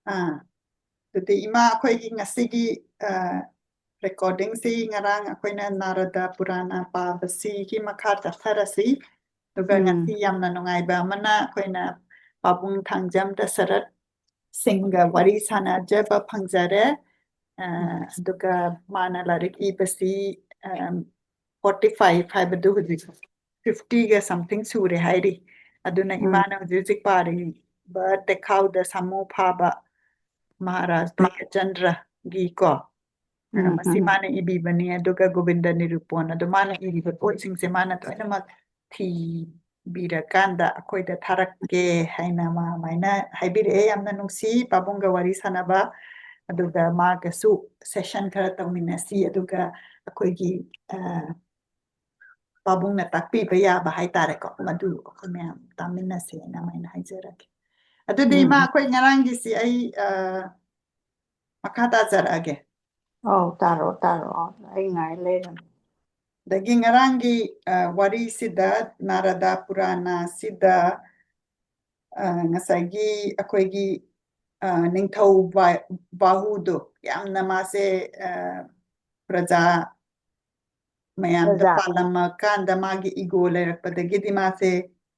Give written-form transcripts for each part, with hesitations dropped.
ꯑꯗꯨꯗꯤ ꯏꯃꯥ ꯑꯩꯈꯣꯏꯒꯤ ꯉꯁꯤꯒꯤ ꯔꯦꯀꯣꯔꯗꯤꯡꯁꯤ ꯉꯔꯥꯡ ꯑꯩꯈꯣꯏꯅ ꯅꯥꯔꯗ ꯄꯨꯔꯥꯅ ꯄꯥꯕꯁꯤꯒꯤ ꯃꯈꯥ ꯆꯠꯊꯔꯁꯤ ꯑꯗꯨꯒ ꯉꯁꯤ ꯌꯥꯝꯅ ꯅꯨꯡꯉꯥꯏꯕ ꯑꯃꯅ ꯑꯩꯈꯣꯏꯅ ꯄꯥꯕꯨꯡ ꯊꯥꯡꯖꯝ ꯗꯁꯔꯠ ꯁꯤꯡꯒ ꯋꯥꯔꯤ ꯁꯥꯟꯅꯖꯕ ꯐꯪꯖꯔꯦ ꯑꯗꯨꯒ ꯃꯥꯅ ꯂꯥꯏꯔꯤꯛ ꯏꯕꯁꯤ 45 ꯍꯥꯏꯕꯗꯨ ꯍꯧꯖꯤꯛ 50ꯒ ꯁꯝꯊꯤꯡ ꯁꯨꯔꯦ ꯍꯥꯏꯔꯤ ꯑꯗꯨꯅ ꯏꯃꯥꯅ ꯍꯧꯖꯤꯛ ꯍꯧꯖꯤꯛ ꯄꯥꯔꯤꯕ ꯇꯦꯈꯥꯎꯗ ꯁꯥꯃꯨ ꯐꯥꯕ ꯃꯍꯥꯔꯥꯖ ꯙꯤꯔꯆꯟꯗ꯭ꯔꯒꯤ ꯀꯣ ꯃꯁꯤ ꯃꯥꯅ ꯏꯕꯤꯕꯅꯤ ꯑꯗꯨꯒ ꯒꯣꯕꯤꯟꯗ ꯅꯤꯔꯨꯄꯣꯟ ꯑꯗꯨ ꯃꯥꯅ ꯏꯔꯤꯕ ꯄꯣꯠꯁꯤꯡꯁꯦ ꯃꯥꯅ ꯂꯣꯏꯅꯃꯛ ꯊꯤꯕꯤꯔꯀꯥꯟꯗ ꯑꯩꯈꯣꯏꯗ ꯊꯥꯔꯛꯀꯦ ꯍꯥꯏꯅ ꯃꯥꯃꯥꯏꯅ ꯍꯥꯏꯕꯤꯔꯛꯑꯦ ꯌꯥꯝꯅ ꯅꯨꯡꯁꯤ ꯄꯥꯕꯨꯡꯒ ꯋꯥꯔꯤ ꯁꯥꯟꯅꯕ ꯑꯗꯨꯒ ꯃꯥꯒꯁꯨ ꯁꯦꯁꯟ ꯈꯔ ꯇꯧꯃꯤꯟꯅꯁꯤ ꯑꯗꯨꯒ ꯑꯩꯈꯣꯏꯒꯤ ꯄꯥꯕꯨꯡꯅ ꯇꯥꯛꯄꯤꯕ ꯌꯥꯕ ꯍꯥꯏꯇꯥꯔꯦꯀꯣ ꯃꯗꯨ ꯑꯩꯈꯣꯏ ꯃꯌꯥꯝ ꯇꯥꯃꯤꯟꯅꯁꯦꯅ ꯑꯩꯅ ꯍꯥꯏꯖꯔꯛꯀꯦ ꯑꯗꯨꯗꯤ ꯏꯃꯥ ꯑꯩꯈꯣꯏ ꯉꯔꯥꯡꯒꯤꯁꯤ ꯑꯩ ꯃꯈꯥ ꯇꯥꯖꯔꯛꯑꯒꯦ ꯇꯥꯔꯣ ꯑꯩ ꯉꯥꯏ ꯂꯩꯔꯝꯃꯦ ꯑꯗꯒꯤ ꯉꯔꯥꯡꯒꯤ ꯋꯥꯔꯤꯁꯤꯗ ꯅꯥꯔꯗꯥ ꯄꯨꯔꯥꯅꯥꯁꯤꯗ ꯉꯁꯥꯏꯒꯤ ꯑꯩꯈꯣꯏꯒꯤ ꯅꯤꯡꯊꯧ ꯕꯥꯍꯨꯗꯣ ꯌꯥꯝꯅ ꯃꯥꯁꯦ ꯄ꯭ꯔꯖꯥ ꯃꯌꯥꯝꯗ ꯄꯥꯜꯂꯝꯃꯀꯥꯟꯗ ꯃꯥꯒꯤ ꯏꯒꯣ ꯂꯩꯔꯛꯄꯗꯒꯤꯗꯤ ꯃꯥꯁꯦ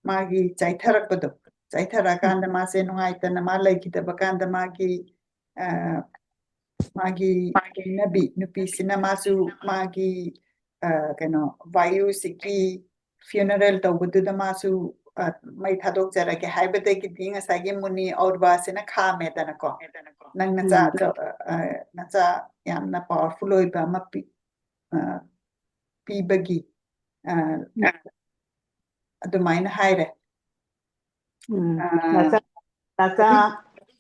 ꯃꯥꯒꯤ ꯆꯥꯏꯊꯔꯛꯄꯗꯣ ꯆꯥꯏꯊꯔꯛꯀꯥꯟꯗ ꯃꯥꯁꯦ ꯅꯨꯡꯉꯥꯏꯇꯅ ꯃꯥ ꯂꯩꯈꯤꯗꯕ ꯀꯥꯟꯗ ꯃꯥꯒꯤ ꯂꯣꯏꯅꯕꯤ ꯅꯨꯄꯤꯁꯤꯅ ꯃꯥꯁꯨ ꯃꯥꯒꯤ ꯀꯩꯅꯣ ꯚꯥꯌꯨꯁꯤꯒꯤ ꯐ꯭ꯌꯨꯅꯔꯦꯜ ꯇꯧꯕꯗꯨꯗ ꯃꯥꯁꯨ ꯃꯩ ꯊꯥꯗꯣꯛꯆꯔꯒꯦ ꯍꯥꯏꯕꯗꯒꯤꯗꯤ ꯉꯁꯥꯏꯒꯤ ꯃꯨꯅꯤ ꯑꯧꯔꯕꯥꯁꯤꯅ ꯈꯥꯝꯃꯦꯗꯅꯀꯣ ꯅꯪ ꯅꯆꯥ ꯌꯥꯝꯅ ꯄꯥꯋꯔꯐꯨꯜ ꯑꯣꯏꯕ ꯑꯃ ꯄꯤꯕꯒꯤ ꯑꯗꯨꯃꯥꯏꯅ ꯍꯥꯏꯔꯦ ꯅꯆꯥ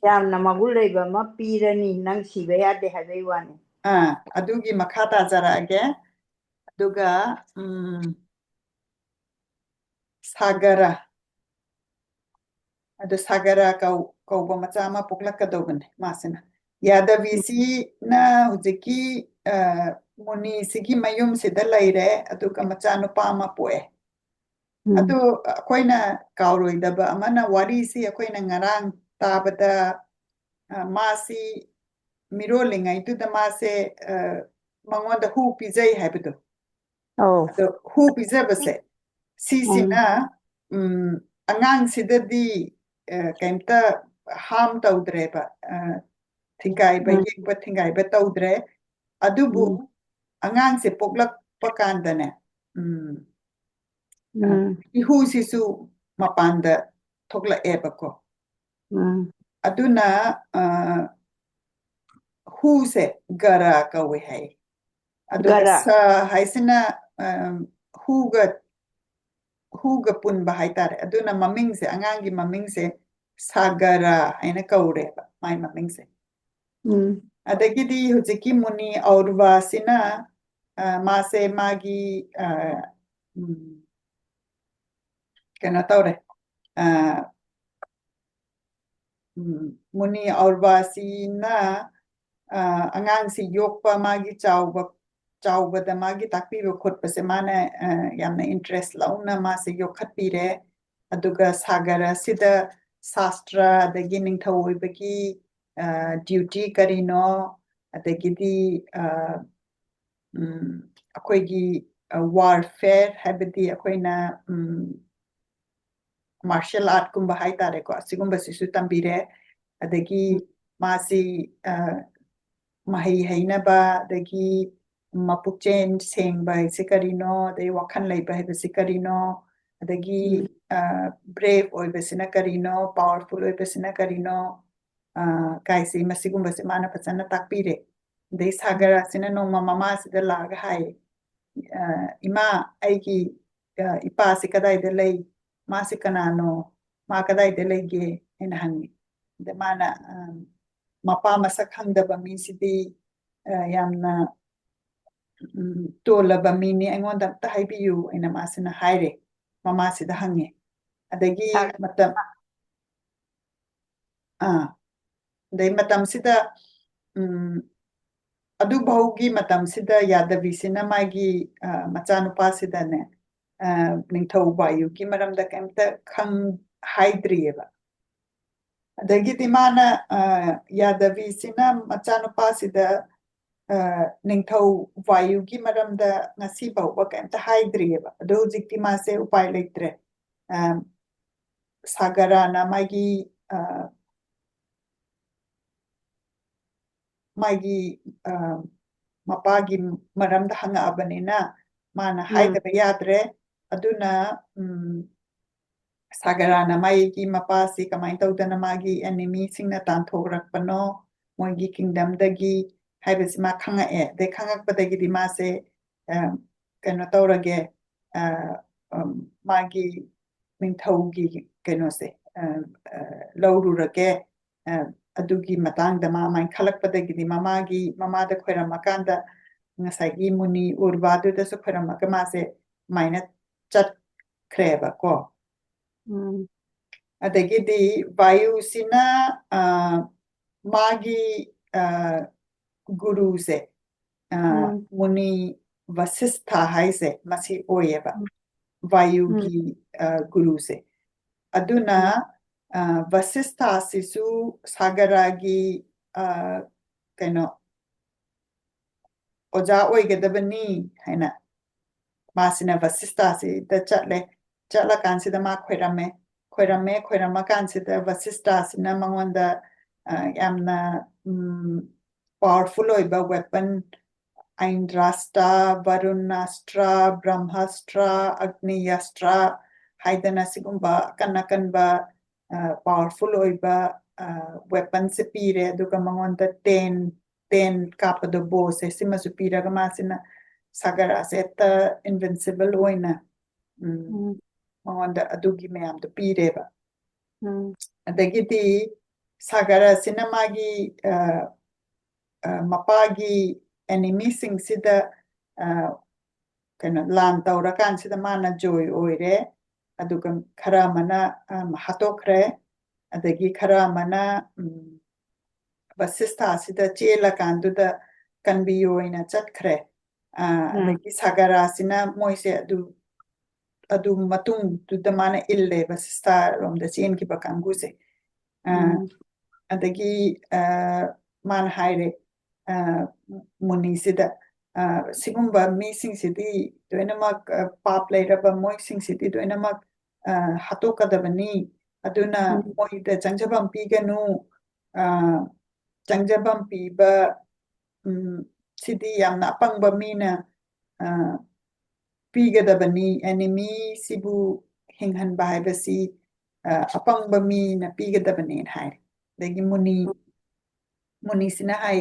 ꯌꯥꯝꯅ ꯃꯒꯨꯟ ꯂꯩꯕ ꯑꯃ ꯄꯤꯔꯅꯤ ꯅꯪ ꯁꯤꯕ ꯌꯥꯗꯦ ꯍꯥꯏꯕꯩ ꯋꯥꯅꯤ ꯑꯗꯨꯒꯤ ꯃꯈꯥ ꯇꯥꯖꯔꯛꯑꯒꯦ ꯑꯗꯨꯒ ꯁꯥꯒꯔꯥ ꯑꯗꯨ ꯁꯥꯒꯔꯥ ꯀꯧꯕ ꯃꯆꯥ ꯑꯃ ꯄꯣꯛꯂꯛꯀꯗꯧꯕꯅꯦ ꯃꯥꯁꯤꯅ ꯌꯥꯗꯕꯤꯁꯤꯅ ꯍꯧꯖꯤꯛꯀꯤ ꯃꯨꯅꯤꯁꯤꯒꯤ ꯃꯌꯨꯝꯁꯤꯗ ꯂꯩꯔꯦ ꯑꯗꯨꯒ ꯃꯆꯥꯅꯨꯄꯥ ꯑꯃ ꯄꯣꯛꯑꯦ ꯑꯗꯨ ꯑꯩꯈꯣꯏꯅ ꯀꯥꯎꯔꯣꯏꯗꯕ ꯑꯃꯅ ꯋꯥꯔꯤꯁꯤ ꯑꯩꯈꯣꯏꯅ ꯉꯔꯥꯡ ꯇꯥꯕꯗ ꯃꯥꯁꯤ ꯃꯤꯔꯣꯜꯂꯤꯉꯩꯗꯨꯗ ꯃꯥꯁꯦ ꯃꯉꯣꯟꯗ ꯍꯨ ꯄꯤꯖꯩ ꯍꯥꯏꯕꯗꯣ ꯑꯗꯣ ꯍꯨ ꯄꯤꯖꯕꯁꯦ ꯁꯤꯁꯤꯅ ꯑꯉꯥꯡꯁꯤꯗꯗꯤ ꯀꯩꯝꯇ ꯍꯥꯔꯝ ꯇꯧꯗ꯭ꯔꯦꯕ ꯊꯤꯡꯒꯥꯏꯕ ꯌꯦꯛꯄ ꯊꯤꯡꯒꯥꯏꯕ ꯇꯧꯗ꯭ꯔꯦ ꯑꯗꯨꯕꯨ ꯑꯉꯥꯡꯁꯦ ꯄꯣꯛꯂꯛꯄ ꯀꯥꯟꯗꯅꯦ ꯏꯍꯨꯁꯤꯁꯨ ꯃꯄꯥꯟꯗ ꯊꯣꯛꯂꯛꯑꯦꯕꯀꯣ ꯑꯗꯨꯅ ꯍꯨꯁꯦ ꯒꯔꯥ ꯀꯧꯋꯦ ꯍꯥꯏ ꯑꯗꯨꯒ ꯁ ꯍꯥꯏꯁꯤꯅ ꯍꯨꯒ ꯄꯨꯟꯕ ꯍꯥꯏꯇꯥꯔꯦ ꯑꯗꯨꯅ ꯃꯃꯤꯡꯁꯦ ꯑꯉꯥꯡꯒꯤ ꯃꯃꯤꯡꯁꯦ ꯁꯥꯒꯔꯥ ꯍꯥꯏꯅ ꯀꯧꯔꯦꯕ ꯃꯥꯏ ꯃꯃꯤꯡꯁꯦ ꯑꯗꯒꯤꯗꯤ ꯍꯧꯖꯤꯛꯀꯤ ꯃꯨꯅꯤ ꯑꯧꯔꯕꯥꯁꯤꯅ ꯃꯥꯁꯦ ꯃꯥꯒꯤ ꯀꯩꯅꯣ ꯇꯧꯔꯦ ꯃꯨꯅꯤ ꯑꯧꯔꯕꯥꯁꯤꯅ ꯑꯉꯥꯡꯁꯤ ꯌꯣꯛꯄ ꯃꯥꯒꯤ ꯆꯥꯎꯕꯗ ꯃꯥꯒꯤ ꯇꯥꯛꯄꯤꯕ ꯈꯣꯠꯄꯁꯦ ꯃꯥꯅ ꯌꯥꯝꯅ ꯏꯟꯇꯔꯦꯁ ꯂꯧꯅ ꯃꯥꯁꯦ ꯌꯣꯛꯈꯠꯄꯤꯔꯦ ꯑꯗꯨꯒ ꯁꯥꯒꯔꯁꯤꯗ ꯁꯥꯁꯇ꯭ꯔ ꯑꯗꯒꯤ ꯅꯤꯡꯊꯧ ꯑꯣꯏꯕꯒꯤ ꯗ꯭ꯌꯨꯇꯤ ꯀꯔꯤꯅꯣ ꯑꯗꯒꯤꯗꯤ ꯑꯩꯈꯣꯏꯒꯤ ꯋꯥꯔꯐꯦꯌꯔ ꯍꯥꯏꯕꯗꯤ ꯑꯩꯈꯣꯏꯅ ꯃꯥꯔꯁꯤꯌꯦꯜ ꯑꯥꯔꯠꯀꯨꯝꯕ ꯍꯥꯏꯇꯥꯔꯦꯀꯣ ꯑꯁꯤꯒꯨꯝꯕꯁꯤꯁꯨ ꯇꯝꯕꯤꯔꯦ ꯑꯗꯒꯤ ꯃꯥꯁꯤ ꯃꯍꯩ ꯍꯩꯅꯕ ꯑꯗꯒꯤ ꯃꯄꯨꯛꯆꯦꯟ ꯁꯦꯡꯕ ꯍꯥꯏꯁꯦ ꯀꯔꯤꯅꯣ ꯑꯗꯩ ꯋꯥꯈꯜ ꯂꯩꯕ ꯍꯥꯏꯕꯁꯤ ꯀꯔꯤꯅꯣ ꯑꯗꯒꯤ ꯕ꯭ꯔꯦꯞ ꯑꯣꯏꯕꯁꯤꯅ ꯀꯔꯤꯅꯣ ꯄꯥꯋꯔꯐꯨꯜ ꯑꯣꯏꯕꯁꯤꯅ ꯀꯔꯤꯅꯣ ꯀꯥꯏꯁꯤ ꯃꯁꯤꯒꯨꯝꯕꯁꯦ ꯃꯥꯅ ꯐꯖꯅ ꯇꯥꯛꯄꯤꯔꯦ ꯑꯗꯩ ꯁꯥꯒꯔꯥꯁꯤꯅ ꯅꯣꯡꯃ ꯃꯃꯥꯁꯤꯗ ꯂꯥꯛꯑꯒ ꯍꯥꯏꯌꯦ ꯏꯃꯥ ꯑꯩꯒꯤ ꯏꯄꯥꯁꯤ ꯀꯗꯥꯏꯗ ꯂꯩ ꯃꯥꯁꯤ ꯀꯅꯥꯅꯣ ꯃꯥ ꯀꯗꯥꯏꯗ ꯂꯩꯒꯦ ꯍꯥꯏꯅ ꯍꯪꯉꯤ ꯑꯗ ꯃꯥꯅ ꯃꯄꯥ ꯃꯁꯛ ꯈꯪꯗꯕ ꯃꯤꯁꯤꯗꯤ ꯌꯥꯝꯅ ꯇꯣꯜꯂꯕ ꯃꯤꯅꯤ ꯑꯩꯉꯣꯟꯗ ꯑꯝꯇ ꯍꯥꯏꯕꯤꯌꯨ ꯑꯩꯅ ꯃꯥꯁꯤꯅ ꯍꯥꯏꯔꯦ ꯃꯃꯥꯁꯤꯗ ꯍꯪꯉꯦ ꯑꯗꯒꯤ ꯑꯗꯩ ꯃꯇꯝꯁꯤꯗ ꯑꯗꯨꯐꯥꯎꯒꯤ ꯃꯇꯝꯁꯤꯗ ꯌꯥꯗꯕꯤꯁꯤꯅ ꯃꯥꯒꯤ ꯃꯆꯥꯅꯨꯄꯥꯁꯤꯗꯅꯦ ꯅꯤꯡꯊꯧ ꯕꯥꯌꯨꯒꯤ ꯃꯔꯝꯗ ꯀꯩꯝꯇ ꯍꯥꯏꯗ꯭ꯔꯤꯑꯕ ꯑꯗꯒꯤꯗꯤ ꯃꯥꯅ ꯌꯥꯗꯕꯤꯁꯤꯅ ꯃꯆꯥꯅꯨꯄꯥꯁꯤꯗ ꯅꯤꯡꯊꯧ ꯋꯥꯌꯨꯒꯤ ꯃꯔꯝꯗ ꯉꯁꯤ ꯐꯥꯎꯕ ꯀꯩꯝꯇ ꯍꯥꯏꯗ꯭ꯔꯤꯑꯕ ꯑꯗꯣ ꯍꯧꯖꯤꯛꯇꯤ ꯃꯥꯁꯦ ꯎꯄꯥꯏ ꯂꯩꯇ꯭ꯔꯦ ꯁꯥꯒꯔꯥꯅ ꯃꯥꯒꯤ ꯃꯄꯥꯒꯤ ꯃꯔꯝꯗ ꯍꯪꯉꯛꯑꯕꯅꯤꯅ ꯃꯥꯅ ꯍꯥꯏꯗꯕ ꯌꯥꯗ꯭ꯔꯦ ꯑꯗꯨꯅ ꯁꯥꯒꯔꯥꯅ ꯃꯥꯒꯤ ꯃꯄꯥꯁꯤ ꯀꯃꯥꯏꯅ ꯇꯧꯗꯅ ꯃꯥꯒꯤ ꯑꯦꯅꯤꯃꯤꯁꯤꯡꯅ ꯇꯥꯟꯊꯣꯛꯔꯛꯄꯅꯣ ꯃꯣꯏꯒꯤ ꯀꯤꯡꯗꯝꯗꯒꯤ ꯍꯥꯏꯕꯁꯤ ꯃꯥ ꯈꯪꯉꯛꯑꯦ ꯑꯗꯩ ꯈꯪꯉꯛꯄꯗꯒꯤꯗꯤ ꯃꯥꯁꯦ ꯀꯩꯅꯣ ꯇꯧꯔꯒꯦ ꯃꯥꯒꯤ ꯅꯤꯡꯊꯧꯒꯤ ꯀꯩꯅꯣꯁꯦ ꯂꯧꯔꯨꯔꯒꯦ ꯑꯗꯨꯒꯤ ꯃꯇꯥꯡꯗ ꯃꯥ ꯑꯗꯨꯃꯥꯏꯅ ꯈꯜꯂꯛꯄꯗꯒꯤꯗꯤ ꯃꯃꯥꯗ ꯈꯣꯏꯔꯝꯃꯀꯥꯟꯗ ꯉꯁꯥꯏꯒꯤ ꯃꯨꯅꯤ ꯎꯔꯕꯥꯗꯨꯗꯁꯨ ꯈꯣꯏꯔꯝꯃꯒ ꯃꯥꯁꯦ ꯑꯗꯨꯃꯥꯏꯅ ꯆꯠꯈ꯭ꯔꯦꯕꯀꯣ ꯑꯗꯒꯤꯗꯤ ꯚꯥꯌꯨꯁꯤꯅ ꯃꯥꯒꯤ ꯒꯨꯔꯨꯁꯦ ꯃꯨꯅꯤ ꯚꯁꯤꯁꯊ ꯍꯥꯏꯁꯦ ꯃꯁꯤ ꯑꯣꯏꯌꯦꯕ ꯚꯥꯌꯨꯒꯤ ꯒꯨꯔꯨꯁꯦ ꯑꯗꯨꯅ ꯚꯁꯤꯁꯊꯥꯁꯤꯁꯨ ꯁꯥꯒꯔꯥꯒꯤ ꯀꯩꯅꯣ ꯑꯣꯖꯥ ꯑꯣꯏꯒꯗꯕꯅꯤ ꯍꯥꯏꯅ ꯃꯥꯁꯤꯅ ꯚꯁꯤꯁꯊꯥꯁꯤꯗ ꯆꯠꯂꯀꯥꯟꯁꯤꯗ ꯃꯥ ꯈꯣꯏꯔꯝꯃꯀꯥꯟꯁꯤꯗ ꯚꯁꯤꯁꯊꯥꯁꯤꯅ ꯃꯉꯣꯟꯗ ꯌꯥꯝꯅ ꯄꯥꯋꯔꯐꯨꯜ ꯑꯣꯏꯕ ꯋꯦꯄꯟ ꯑꯥꯏꯟꯗ꯭ꯔꯥꯁꯇ꯭ꯔ ꯚꯔꯨꯅꯥꯁꯇ꯭ꯔ ꯕ꯭ꯔꯍ꯭ꯃꯥꯁꯇ꯭ꯔ ꯑꯒꯅꯤꯌꯥꯁꯇ꯭ꯔ ꯍꯥꯏꯗꯅ ꯁꯤꯒꯨꯝꯕ ꯑꯀꯟꯕ ꯄꯥꯋꯔꯐꯨꯜ ꯑꯣꯏꯕ ꯋꯦꯄꯟꯁꯦ ꯄꯤꯔꯦ ꯑꯗꯨꯒ ꯃꯉꯣꯟꯗ ꯇꯦꯟ ꯀꯥꯞꯄꯗꯣ ꯕꯣꯁꯦ ꯁꯤꯃꯁꯨ ꯄꯤꯔꯒ ꯃꯥꯁꯤꯅ ꯁꯥꯒꯔꯥꯁꯦ ꯍꯦꯛꯇ ꯏꯟꯚꯤꯟꯁꯤꯕꯜ ꯑꯣꯏꯅ ꯃꯉꯣꯟꯗ ꯑꯗꯨꯒꯤ ꯃꯌꯥꯝꯗꯣ ꯄꯤꯔꯦꯕ ꯑꯗꯒꯤꯗꯤ ꯁꯥꯒꯔꯥꯁꯤꯅ ꯃꯥꯒꯤ ꯃꯄꯥꯒꯤ ꯑꯦꯅꯤꯃꯤꯁꯤꯡꯁꯤꯗ ꯀꯩꯅꯣ ꯂꯥꯟ ꯇꯧꯔꯀꯥꯟꯁꯤꯗ ꯃꯥꯅ ꯖꯣꯏ ꯑꯣꯏꯔꯦ ꯑꯗꯨꯒ ꯈꯔ ꯑꯃꯅ ꯍꯥꯠꯇꯣꯛꯈ꯭ꯔꯦ ꯑꯗꯒꯤ ꯈꯔ ꯑꯃꯅ ꯚꯁꯤꯁꯊꯥꯁꯤꯗ ꯆꯦꯜꯂꯀꯥꯟꯗꯨꯗ ꯀꯟꯕꯤꯌꯨ ꯑꯣꯏꯅ ꯆꯠꯈ꯭ꯔꯦ ꯑꯗꯒꯤ ꯁꯥꯒꯔꯥꯁꯤꯅ ꯃꯣꯏꯁꯦ ꯑꯗꯨ ꯃꯇꯨꯡꯗꯨꯗ ꯃꯥꯅ ꯏꯜꯂꯦ ꯚꯁꯤꯁꯊꯥꯔꯣꯝꯗ ꯆꯦꯟꯈꯤꯕ ꯀꯥꯡꯕꯨꯁꯦ ꯑꯗꯒꯤ ꯃꯥꯅ ꯍꯥꯏꯔꯦ ꯃꯨꯅꯤꯁꯤꯗ ꯁꯤꯒꯨꯝꯕ ꯃꯤꯁꯤꯡꯁꯤꯗꯤ ꯂꯣꯏꯅꯃꯛ ꯄꯥꯞ ꯂꯩꯔꯕ ꯃꯣꯏꯁꯤꯡꯁꯤꯗꯤ ꯂꯣꯏꯅꯃꯛ ꯍꯥꯠꯇꯣꯛꯀꯗꯕꯅꯤ ꯑꯗꯨꯅ ꯃꯣꯏꯗ ꯆꯪꯖꯐꯝ ꯄꯤꯒꯅꯨ ꯆꯪꯖꯐꯝ ꯄꯤꯕ ꯁꯤꯗꯤ ꯌꯥꯝꯅ ꯑꯄꯪꯕ ꯃꯤꯅ ꯄꯤꯒꯗꯕꯅꯤ ꯑꯦꯅꯤꯃꯤꯁꯤꯕꯨ ꯍꯤꯡꯍꯟꯕ ꯍꯥꯏꯕꯁꯤ ꯑꯄꯪꯕ ꯃꯤꯅ ꯄꯤꯒꯗꯕꯅꯦꯅ ꯍꯥꯏꯔꯦ ꯑꯗꯒꯤ ꯃꯨꯅꯤꯁꯤꯅ ꯍꯥꯏ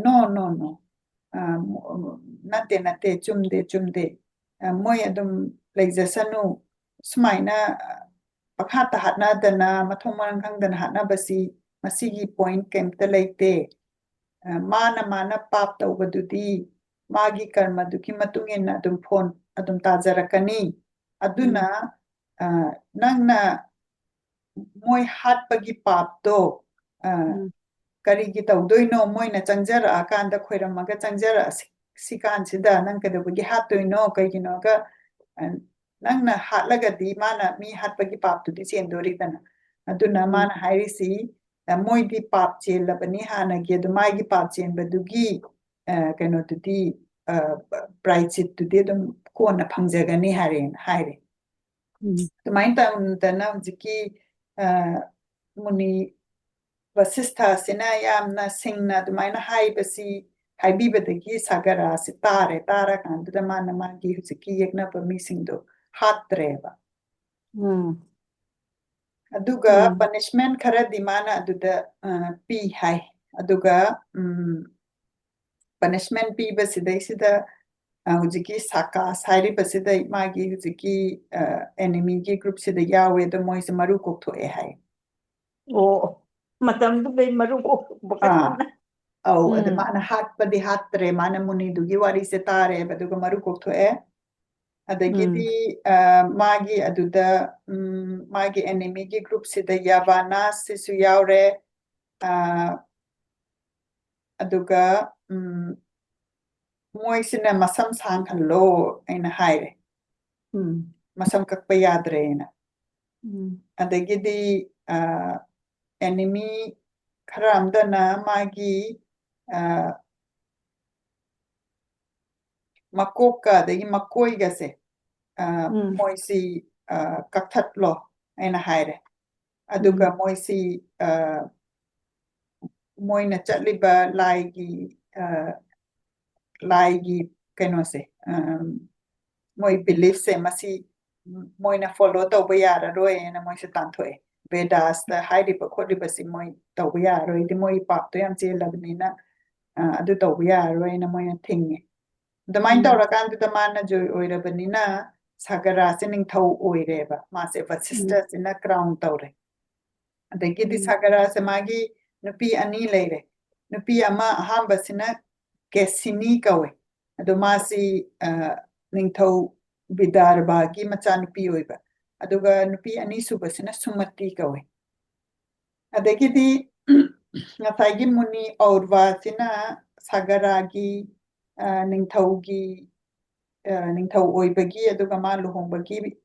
ꯅꯣ ꯅꯠꯇꯦ ꯆꯨꯝꯗꯦ ꯃꯣꯏ ꯑꯗꯨꯝ ꯂꯩꯖꯁꯅꯨ ꯁꯨꯃꯥꯏꯅ ꯄꯪꯍꯥꯠꯇ ꯍꯥꯠꯅꯗꯅ ꯃꯊꯣꯡ ꯃꯔꯝ ꯈꯪꯗꯅ ꯍꯥꯠꯅꯕꯁꯤ ꯃꯁꯤꯒꯤ ꯄꯣꯏꯟꯠ ꯀꯩꯝꯇ ꯂꯩꯇꯦ ꯃꯥꯅ ꯄꯥꯞ ꯇꯧꯕꯗꯨꯗꯤ ꯃꯥꯒꯤ ꯀꯔꯃꯗꯨꯒꯤ ꯃꯇꯨꯡ ꯏꯟꯅ ꯑꯗꯨꯝ ꯇꯥꯖꯔꯛꯀꯅꯤ ꯑꯗꯨꯅ ꯅꯪꯅ ꯃꯣꯏ ꯍꯥꯠꯄꯒꯤ ꯄꯥꯞꯇꯣ ꯀꯔꯤꯒꯤ ꯇꯧꯗꯣꯏꯅꯣ ꯃꯣꯏꯅ ꯆꯪꯖꯔꯛꯑꯀꯥꯟꯗ ꯈꯣꯏꯔꯝꯃꯒ ꯆꯪꯖꯔꯛꯁꯤꯀꯥꯟꯁꯤꯗ ꯅꯪ ꯀꯩꯗꯧꯕꯒꯤ ꯍꯥꯠꯇꯣꯏꯅꯣ ꯀꯩꯒꯤꯅꯣꯒ ꯅꯪꯅ ꯍꯥꯠꯂꯒꯗꯤ ꯃꯥꯅ ꯃꯤ ꯍꯥꯠꯄꯒꯤ ꯄꯥꯞꯇꯨꯗꯤ ꯆꯦꯟꯗꯣꯔꯤꯗꯅ ꯑꯗꯨꯅ ꯃꯥꯅ ꯍꯥꯏꯔꯤꯁꯤ ꯃꯣꯏꯗꯤ ꯄꯥꯞ ꯆꯦꯜꯂꯕꯅꯤ ꯍꯥꯟꯅꯒꯤ ꯑꯗꯨ ꯃꯥꯒꯤ ꯄꯥꯞ ꯆꯦꯟꯕꯗꯨꯒꯤ ꯀꯩꯅꯣꯗꯨꯗꯤ ꯄ꯭ꯔꯥꯏꯆꯤꯠꯇꯨꯗꯤ ꯑꯗꯨꯝ ꯀꯣꯟꯅ ꯐꯪꯖꯒꯅꯤ ꯍꯥꯏꯔꯦ ꯑꯗꯨꯃꯥꯏꯅ ꯇꯧꯗꯅ ꯍꯧꯖꯤꯛꯀꯤ ꯃꯨꯅꯤ ꯚꯁꯤꯁꯊꯥꯁꯤꯅ ꯌꯥꯝꯅ ꯁꯤꯡꯅ ꯑꯗꯨꯃꯥꯏꯅ ꯍꯥꯏꯕꯤꯕꯗꯒꯤ ꯁꯥꯒꯔꯥꯁꯤ ꯇꯥꯔꯀꯥꯟꯗꯨꯗ ꯃꯥꯒꯤ ꯍꯧꯖꯤꯛꯀꯤ ꯌꯦꯛꯅꯕ ꯃꯤꯁꯤꯡꯗꯣ ꯍꯥꯠꯇ꯭ꯔꯦꯕ ꯑꯗꯨꯒ ꯄꯅꯤꯁꯃꯦꯟ ꯈꯔꯗꯤ ꯃꯥꯅ ꯑꯗꯨꯗ ꯄꯤ ꯍꯥꯏ ꯑꯗꯨꯒ ꯄꯅꯤꯁꯃꯦꯟ ꯄꯤꯕꯁꯤꯗꯩꯁꯤꯗ ꯍꯧꯖꯤꯛꯀꯤ ꯁꯥꯀꯥꯁ ꯍꯥꯏꯔꯤꯕꯁꯤꯗ ꯃꯥꯒꯤ ꯍꯧꯖꯤꯛꯀꯤ ꯑꯦꯅꯤꯃꯤꯒꯤ ꯒ꯭ꯔꯨꯞꯁꯤꯗ ꯌꯥꯎꯋꯦ ꯑꯗꯣ ꯃꯣꯏꯁꯦ ꯃꯔꯨ ꯀꯣꯛꯊꯣꯛꯑꯦ ꯍꯥꯏ ꯃꯇꯝꯗꯨꯗꯩ ꯃꯔꯨ ꯀꯣꯛꯄ ꯑꯧ ꯑꯗ ꯃꯥꯅ ꯍꯥꯠꯄꯗꯤ ꯍꯥꯠꯇ꯭ꯔꯦ ꯃꯥꯅ ꯃꯨꯅꯤꯗꯨꯒꯤ ꯋꯥꯔꯤꯁꯦ ꯇꯥꯔꯦꯕ ꯑꯗꯨꯒ ꯃꯔꯨ ꯀꯣꯛꯊꯣꯛꯑꯦ ꯑꯗꯒꯤꯗꯤ ꯃꯥꯒꯤ ꯑꯗꯨꯗ ꯃꯥꯒꯤ ꯑꯦꯅꯤꯃꯤꯒꯤ ꯒ꯭ꯔꯨꯞꯁꯤꯗ ꯌꯥꯕꯥꯅꯥꯁꯤꯁꯨ ꯌꯥꯎꯔꯦ ꯑꯗꯨꯒ ꯃꯣꯏꯁꯤꯅ ꯃꯁꯝ ꯁꯥꯡꯍꯜꯂꯣ ꯑꯩꯅ ꯍꯥꯏꯔꯦ ꯃꯁꯝ ꯀꯛꯄ ꯌꯥꯗ꯭ꯔꯦꯅ ꯑꯗꯒꯤꯗꯤ enemy khara amdana magi makoka dagi makoi gase moisi kakthat lo aina haire aduga moisi moina chatliba laigi keno se moi belief se masi moina follow tawba yara roi ena moi se tanthoe vedas da haidi ba khodi ba si moi tawba yara roi di moi pap to yam che labni na adu tawba yara roi na moi thingi damain tawra kan du damana jo oira bani na sagara se ning thau oire ba ma se sister in a crown tawre adagi di sagara se magi nupi ani leire nupi ama ahamba sina kesini kawe ado masi ningthau Vidarbagi macha nupi oiba aduga nupi ani subasina sumati kawe adagidi ngasagi muni aurwa sina sagaragi ningthaugi ningthau oibagi aduga ma luhongbagi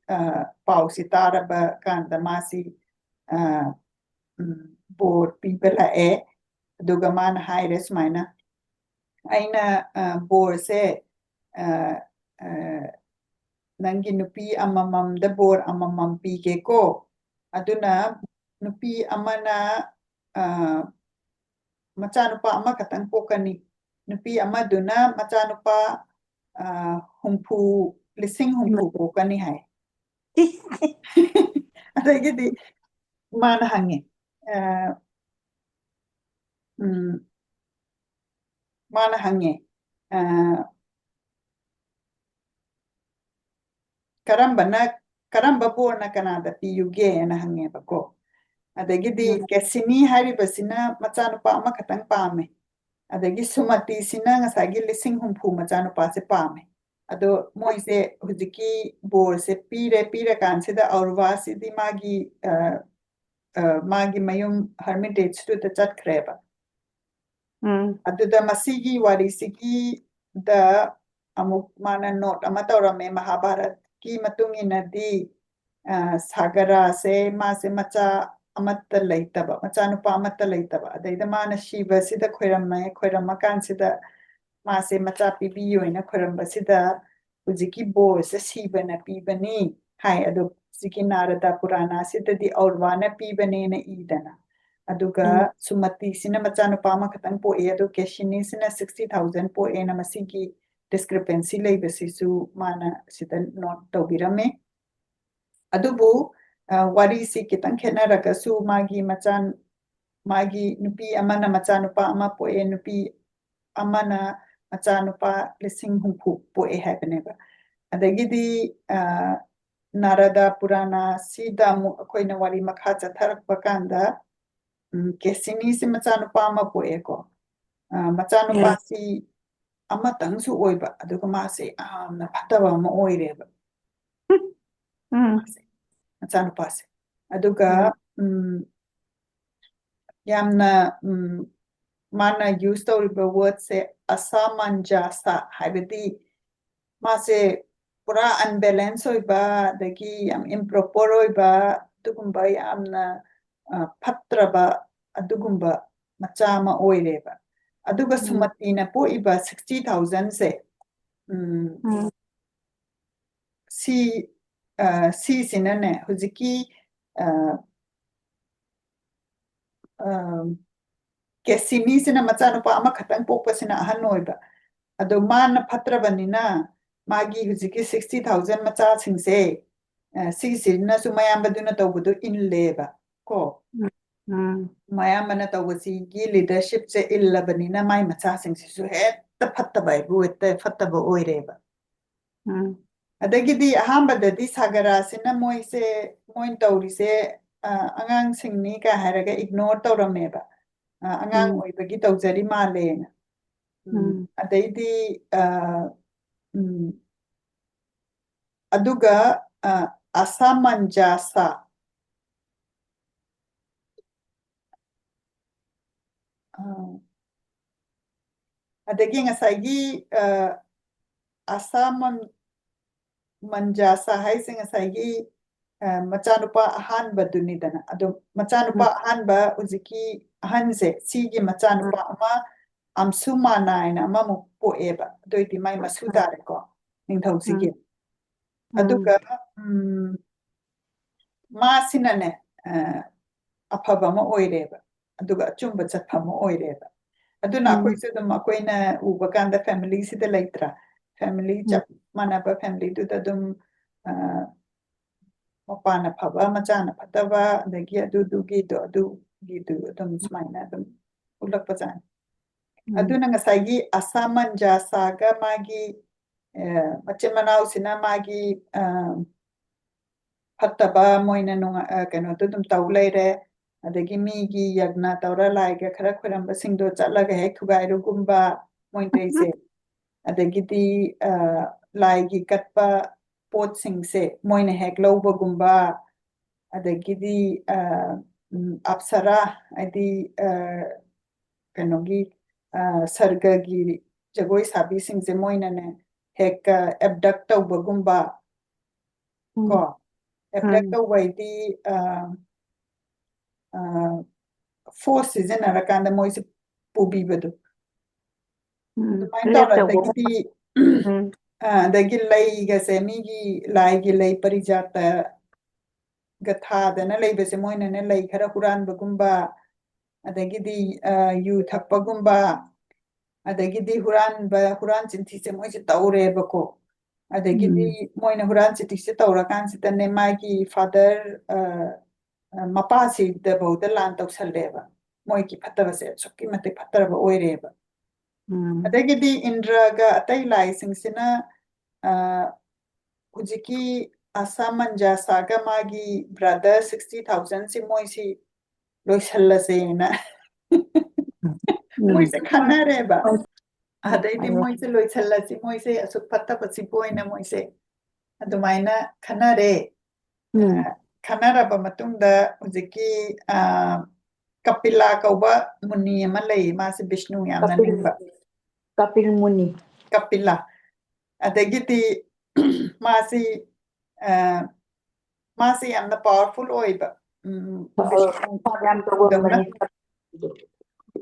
pausi taraba kanda masi bor pibela aduga man haire sumaina aina bor se nangi nupi amamamda bor amamam pige ko aduna nupi amana machanupa ama katang pokani nupi amaduna machanupa humpu lising humpu pokani hai adagidi mana hange mana hange karamba borna kanada piyuge na hange bako adagidi kesini haribasina machanupa ama katang pame adagi sumati sina ngasagi lising humpu machanupa se pame ado moise hujiki bor se pire kansida aurwa sidi magi mayum hermitage to the chat kreba aduda masigi warisigi da amuk mana note amatorame mahabharat ki matungina di sagara se mase macha amatta leitaba machanupa amatta leitaba adaida mana shiva sida khoirama kansida mase macha pibiyo ina khoiramba sida hujiki bo se shiva na pibani hai adu siki narada purana sida di aurwana pibane na idana aduga sumati sina machanupa ama khatang po adu keshini sina 60,000 po na masigi discrepancy leibasisu mana sida not tawbirame adubu wari si kitang khenaragasu magi nupi amana machanupa ama poe nupi amana machanupa lising humpu poe habeneba adagidi narada purana sida mu akoina wari makha chatharakpa kanda kesini si machanupa ama poe ko machanupa si amatang su oiba aduga mase na phataba ama oireba macanupase aduga yamna mana use tawriba word se asamanjasa haibadi mase pura unbalance oiba dagi yam improper oiba adugumba yamna phatraba adugumba machama oireba aduga sumatina poiba 60,000 se si sinane hujiki kesini sina machanupa ama khatang pokpa sina ahan oiba ado mana phatrabanina magi hujiki 60,000 macha singse si sina sumayambaduna tawbudu inleba ko mayambana tawbasi gi leadership se illabanina mai macha singse su hetta phattaba ibu hetta phattaba oireba adagidi ahambadadi sagara sina moin tawrise angang singni ka haraga ignore tawrameba angang oibagi tawjari malena adaidi aduga asamanjasa adagi ngasagi asamanjasa haise ngasagi ꯃꯆꯥꯅꯨꯄꯥ ꯑꯍꯥꯟꯕꯗꯨꯅꯤꯗꯅ ꯑꯗꯨ ꯃꯆꯥꯅꯨꯄꯥ ꯑꯍꯥꯟꯕ ꯍꯧꯖꯤꯛꯀꯤ ꯑꯍꯟꯁꯦ ꯁꯤꯒꯤ ꯃꯆꯥꯅꯨꯄꯥ ꯑꯃ ꯑꯝꯁꯨꯃꯥꯅ ꯍꯥꯏꯅ ꯑꯃꯃꯨꯛ ꯄꯣꯛꯑꯦꯕ ꯑꯗꯨꯏꯗꯤ ꯃꯥꯏ ꯃꯁꯨ ꯇꯥꯔꯦꯀꯣ ꯅꯤꯡꯊꯧꯁꯤꯒꯤ ꯑꯗꯨꯒ ꯃꯥꯁꯤꯅꯅꯦ ꯑꯐꯕ ꯑꯃ ꯑꯣꯏꯔꯦꯕ ꯑꯗꯨꯒ ꯑꯆꯨꯝꯕ ꯆꯠꯐꯝ ꯑꯃ ꯑꯣꯏꯔꯦꯕ ꯑꯗꯨꯅ ꯑꯩꯈꯣꯏꯁꯨ ꯑꯗꯨꯝ ꯑꯩꯈꯣꯏꯅ ꯎꯕ ꯀꯥꯟꯗ ꯐꯦꯃꯤꯂꯤꯁꯤꯗ ꯂꯩꯇ꯭ꯔꯥ ꯐꯦꯃꯤꯂꯤ ꯆꯞ ꯃꯥꯟꯅꯕ ꯐꯦꯃꯤꯂꯤꯗꯨꯗ ꯑꯗꯨꯝ ꯃꯄꯥꯅ ꯐꯕ ꯃꯆꯥꯅ ꯐꯠꯇꯕ ꯑꯗꯒꯤ ꯑꯗꯨꯒꯤꯗꯨ ꯑꯗꯨꯝ ꯁꯨꯃꯥꯏꯅ ꯑꯗꯨꯝ ꯎꯠꯂꯛꯄꯖꯥꯠꯅꯤ ꯑꯗꯨꯅ ꯉꯁꯥꯏꯒꯤ ꯑꯁꯥꯃꯟꯖꯥꯁꯥꯒ ꯃꯥꯒꯤ ꯃꯆꯤꯟ ꯃꯅꯥꯎꯁꯤꯅ ꯃꯥꯒꯤ ꯐꯠꯇꯕ ꯃꯣꯏꯅ ꯀꯩꯅꯣꯗꯣ ꯑꯗꯨꯝ ꯇꯧ ꯂꯩꯔꯦ ꯑꯗꯒꯤ ꯃꯤꯒꯤ ꯌꯒꯅ ꯇꯧꯔ ꯂꯥꯏꯒ ꯈꯔ ꯈꯣꯏꯔꯝꯕꯁꯤꯡꯗꯣ ꯆꯠꯂꯒ ꯍꯦꯛ ꯊꯨꯒꯥꯏꯔꯨꯒꯨꯝꯕ ꯃꯣꯏ ꯇꯧꯔꯤꯁꯦ ꯑꯗꯒꯤꯗꯤ ꯂꯥꯏꯒꯤ ꯀꯠꯄ ꯄꯣꯠꯁꯤꯡꯁꯦ ꯃꯣꯏꯅ ꯍꯦꯛ ꯂꯧꯕꯒꯨꯝꯕ ꯑꯗꯒꯤꯗꯤ ꯑꯞꯁꯔꯥ ꯍꯥꯏꯗꯤ ꯀꯩꯅꯣꯒꯤ ꯁꯔꯒꯒꯤ ꯖꯒꯣꯏ ꯁꯥꯕꯤꯁꯤꯡꯁꯦ ꯃꯣꯏꯅꯅꯦ ꯍꯦꯛ ꯑꯦꯕꯗꯛ ꯇꯧꯕꯒꯨꯝꯕ ꯀꯣ ꯑꯦꯕꯗꯛ ꯇꯧꯕ ꯍꯥꯏꯗꯤ ꯐꯣꯔꯁ ꯁꯤꯖꯤꯟꯅꯔꯀꯥꯟꯗ ꯃꯣꯏꯁꯦ ꯄꯨꯕꯤꯕꯗꯣ ꯑꯗꯨꯃꯥꯏꯅ ꯇꯧꯔ ꯑꯗꯒꯤꯗꯤ ꯑꯗꯒꯤ ꯂꯩꯒꯁꯦ ꯃꯤꯒꯤ ꯂꯥꯏꯒꯤ ꯂꯩ ꯄꯔꯤꯖꯥꯇ ꯒ ꯊꯥꯗꯅ ꯂꯩꯕꯁꯦ ꯃꯣꯏꯅꯅꯦ ꯂꯩ ꯈꯔ ꯍꯨꯔꯥꯟꯕꯒꯨꯝꯕ ꯑꯗꯒꯤꯗꯤ ꯌꯨ ꯊꯛꯄꯒꯨꯝꯕ ꯑꯗꯒꯤꯗꯤ ꯍꯨꯔꯥꯟ ꯆꯤꯟꯊꯤꯁꯦ ꯃꯣꯏꯁꯦ ꯇꯧꯔꯦꯕꯀꯣ ꯑꯗꯒꯤꯗꯤ ꯃꯣꯏꯅ ꯍꯨꯔꯥꯟ ꯆꯤꯟꯊꯤꯁꯦ ꯇꯧꯔꯀꯥꯟꯁꯤꯗꯅꯦ ꯃꯥꯒꯤ ꯐꯥꯗꯔ ꯃꯄꯥꯁꯤꯗꯐꯧꯗ ꯂꯥꯟ ꯇꯧꯁꯜꯂꯦꯕ ꯃꯣꯏꯒꯤ ꯐꯠꯇꯕꯁꯦ ꯑꯁꯨꯛꯀꯤ ꯃꯇꯤꯛ ꯐꯠꯇꯔꯕ ꯑꯣꯏꯔꯦꯕ ꯑꯗꯒꯤꯗꯤ ꯏꯟꯗ꯭ꯔꯒ ꯑꯇꯩ ꯂꯥꯏꯁꯤꯡꯁꯤꯅ ꯍꯧꯖꯤꯛꯀꯤ ꯑꯁꯥꯃꯟꯖꯥꯁꯥꯒ ꯃꯥꯒꯤ ꯕ꯭ꯔꯗꯔ 60,000ꯁꯤ ꯃꯣꯏꯁꯤ ꯂꯣꯏꯁꯜꯂꯁꯦꯅ ꯃꯣꯏꯁꯦ ꯈꯟꯅꯔꯦꯕ ꯑꯗꯩꯗꯤ ꯃꯣꯏꯁꯦ ꯂꯣꯏꯁꯜꯂꯁꯤ ꯃꯣꯏꯁꯦ ꯑꯁꯨꯛ ꯐꯠꯇꯕꯁꯤꯕꯨ ꯑꯣꯏꯅ ꯃꯣꯏꯁꯦ ꯑꯗꯨꯃꯥꯏꯅ ꯈꯟꯅꯔꯦ ꯈꯟꯅꯔꯕ ꯃꯇꯨꯡꯗ ꯍꯧꯖꯤꯛꯀꯤ ꯀꯄꯤꯂꯥ ꯀꯧꯕ ꯃꯨꯅꯤ ꯑꯃ ꯂꯩ ꯃꯥꯁꯦ ꯕꯤꯁꯅꯨ ꯌꯥꯝꯅ ꯅꯤꯡꯕ ꯀꯄꯤꯜ ꯃꯨꯅꯤ ꯀꯄꯤꯂꯥ ꯑꯗꯒꯤꯗꯤ ꯃꯥꯁꯤ ꯌꯥꯝꯅ ꯄꯥꯋꯔꯐꯨꯜ ꯑꯣꯏꯕ ꯌꯥꯝ ꯇꯧꯒꯟꯕꯅꯤ